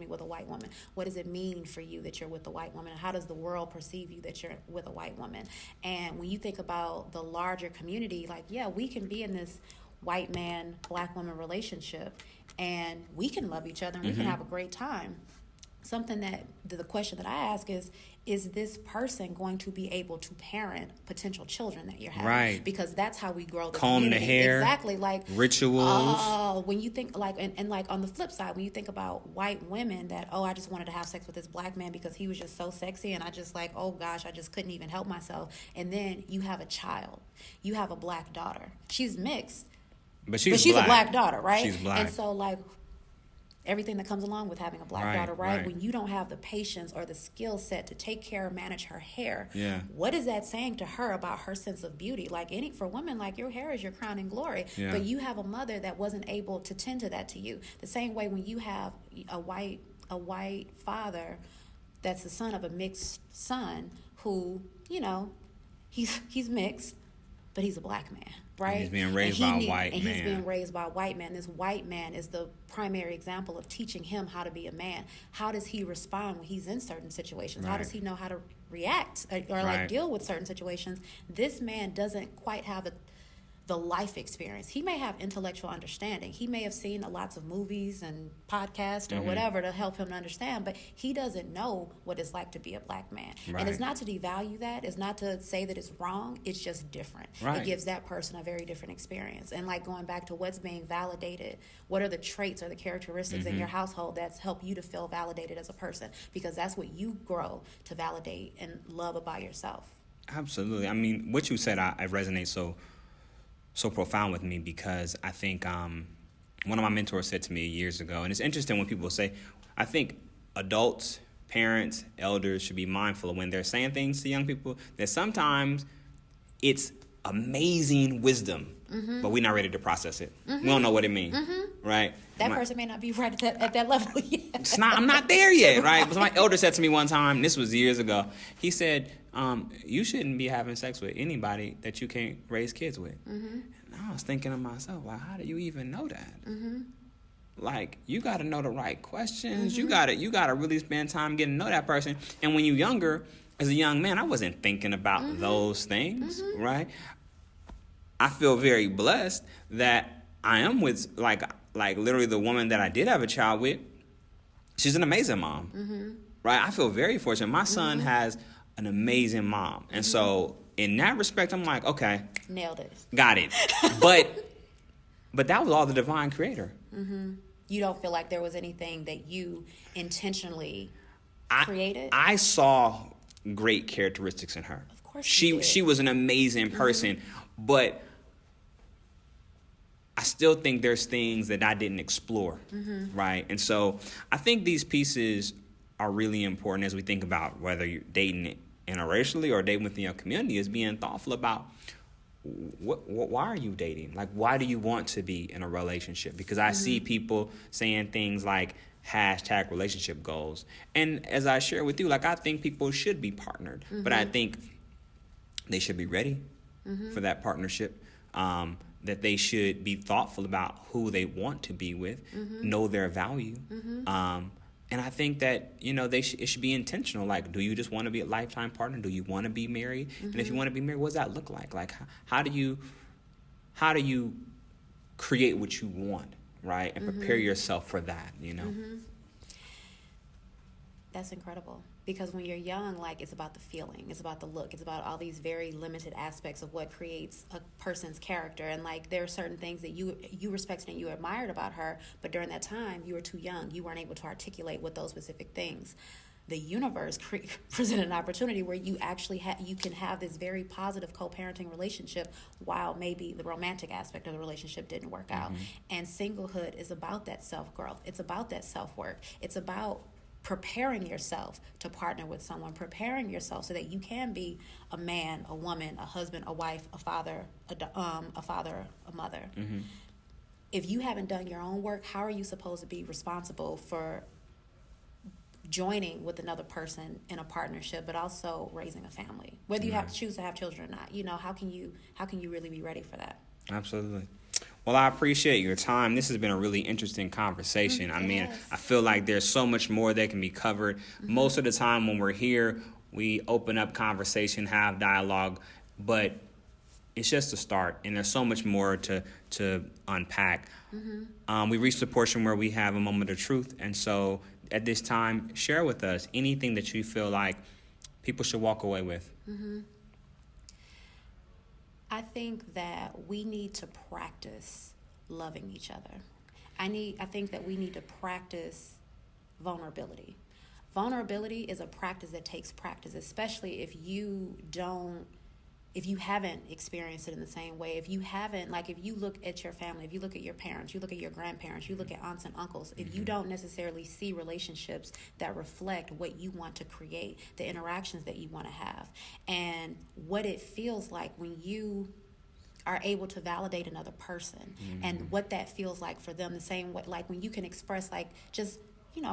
with a white woman. What does it mean for you that you're with a white woman? How does the world perceive you that you're with a white woman? And when you think about the larger community, like, yeah, we can be in this white man, black woman relationship, and we can love each other and we can have a great time. Something that the question that I ask is this person going to be able to parent potential children that you're having? Right. Because that's how we grow the comb community. the hair. Exactly. Like rituals. When you think like, and like on the flip side, when you think about white women that, I just wanted to have sex with this black man because he was just so sexy, and I just like, oh gosh, I just couldn't even help myself. And then you have a child. You have a black daughter. She's mixed. But she's a black daughter, right? She's black. And so, like, everything that comes along with having a black daughter, right? When you don't have the patience or the skill set to take care and manage her hair, what is that saying to her about her sense of beauty? Like, for women, like, your hair is your crowning glory, but you have a mother that wasn't able to tend to that to you. The same way when you have a white father that's the son of a mixed son who, he's mixed, but he's a black man. Right? And he's being raised by a white man. And he's being raised by a white man. This white man is the primary example of teaching him how to be a man. How does he respond when he's in certain situations? How does he know how to react or like deal with certain situations? This man doesn't quite have the life experience. He may have intellectual understanding. He may have seen lots of movies and podcasts or whatever to help him to understand, but he doesn't know what it's like to be a black man. Right. And it's not to devalue that. It's not to say that it's wrong. It's just different. Right. It gives that person a very different experience. And like going back to what's being validated, what are the traits or the characteristics in your household that's helped you to feel validated as a person? Because that's what you grow to validate and love about yourself. Absolutely. I mean, what you said, I resonate so profound with me, because I think one of my mentors said to me years ago, and it's interesting when people say, I think adults, parents, elders should be mindful of when they're saying things to young people, that sometimes it's amazing wisdom, but we're not ready to process it. We don't know what it means, right? That person may not be right at that level yet. I'm not there yet, right? But my elder said to me one time, and this was years ago, he said, you shouldn't be having sex with anybody that you can't raise kids with. And I was thinking to myself, like, how do you even know that? Like, you got to know the right questions. You got to really spend time getting to know that person. And when you're younger, as a young man, I wasn't thinking about those things, right? I feel very blessed that I am with, like literally the woman that I did have a child with. She's an amazing mom, right? I feel very fortunate. My son has an amazing mom. And so in that respect, I'm like, okay. Nailed it. Got it. But that was all the divine creator. You don't feel like there was anything that you intentionally created? I saw great characteristics in her. Of course she was an amazing person, but I still think there's things that I didn't explore, right? And so I think these pieces are really important as we think about whether you're dating interracially or dating within your community, is being thoughtful about why are you dating? Like, why do you want to be in a relationship? Because I see people saying things like hashtag relationship goals. And as I share with you, like, I think people should be partnered, but I think they should be ready for that partnership. That they should be thoughtful about who they want to be with, know their value. And I think that, it should be intentional. Like, do you just want to be a lifetime partner? Do you want to be married? And if you want to be married, what does that look like? Like, how do you create what you want, right? And prepare yourself for that, That's incredible. Because when you're young, like, it's about the feeling, it's about the look, it's about all these very limited aspects of what creates a person's character. And, like, there are certain things that you respected and you admired about her, but during that time, you were too young. You weren't able to articulate what those specific things. The universe presented an opportunity where you actually you can have this very positive co-parenting relationship while maybe the romantic aspect of the relationship didn't work out. And singlehood is about that self-growth. It's about that self-work. It's about preparing yourself to partner with someone, preparing yourself so that you can be a man, a woman, a husband, a wife, a father, a mother. If you haven't done your own work, how are you supposed to be responsible for joining with another person in a partnership, but also raising a family? Whether you have to choose to have children or not, how can you really be ready for that? Absolutely. Well, I appreciate your time. This has been a really interesting conversation. I mean, I feel like there's so much more that can be covered. Most of the time when we're here, we open up conversation, have dialogue, but it's just a start, and there's so much more to unpack. We reached the portion where we have a moment of truth, and so at this time, share with us anything that you feel like people should walk away with. I think that we need to practice loving each other. I think that we need to practice vulnerability. Vulnerability is a practice that takes practice, especially if you haven't experienced it in the same way. If you haven't, like, if you look at your family, if you look at your parents, you look at your grandparents, you look at aunts and uncles, if you don't necessarily see relationships that reflect what you want to create, the interactions that you want to have, and what it feels like when you are able to validate another person, and what that feels like for them, the same way, like when you can express, like, just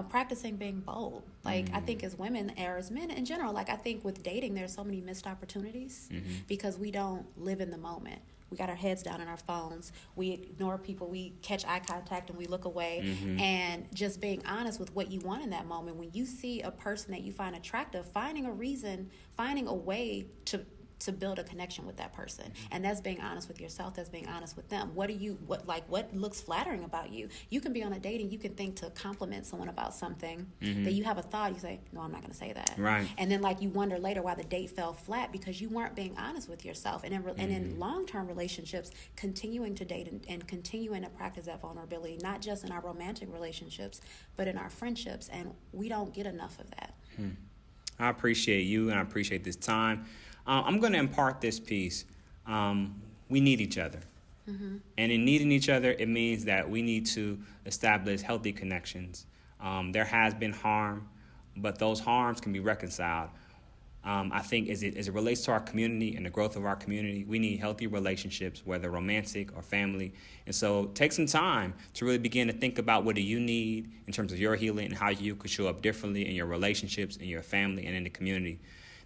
practicing being bold. Like, I think as women or as men in general, like, I think with dating, there's so many missed opportunities because we don't live in the moment. We got our heads down on our phones. We ignore people. We catch eye contact and we look away. And just being honest with what you want in that moment. When you see a person that you find attractive, finding a way to build a connection with that person. And that's being honest with yourself. That's being honest with them. What looks flattering about you? You can be on a date and you can think to compliment someone about something that you have a thought. You say, no, I'm not going to say that. Right. And then, like, you wonder later why the date fell flat because you weren't being honest with yourself. And in long-term relationships, continuing to date and continuing to practice that vulnerability, not just in our romantic relationships, but in our friendships. And we don't get enough of that. I appreciate you, and I appreciate this time. I'm going to impart this piece. We need each other. And in needing each other, it means that we need to establish healthy connections. There has been harm, but those harms can be reconciled. I think as it relates to our community and the growth of our community, we need healthy relationships, whether romantic or family. And so take some time to really begin to think about what do you need in terms of your healing and how you could show up differently in your relationships, in your family, and in the community.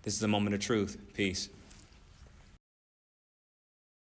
This is a moment of truth. Peace.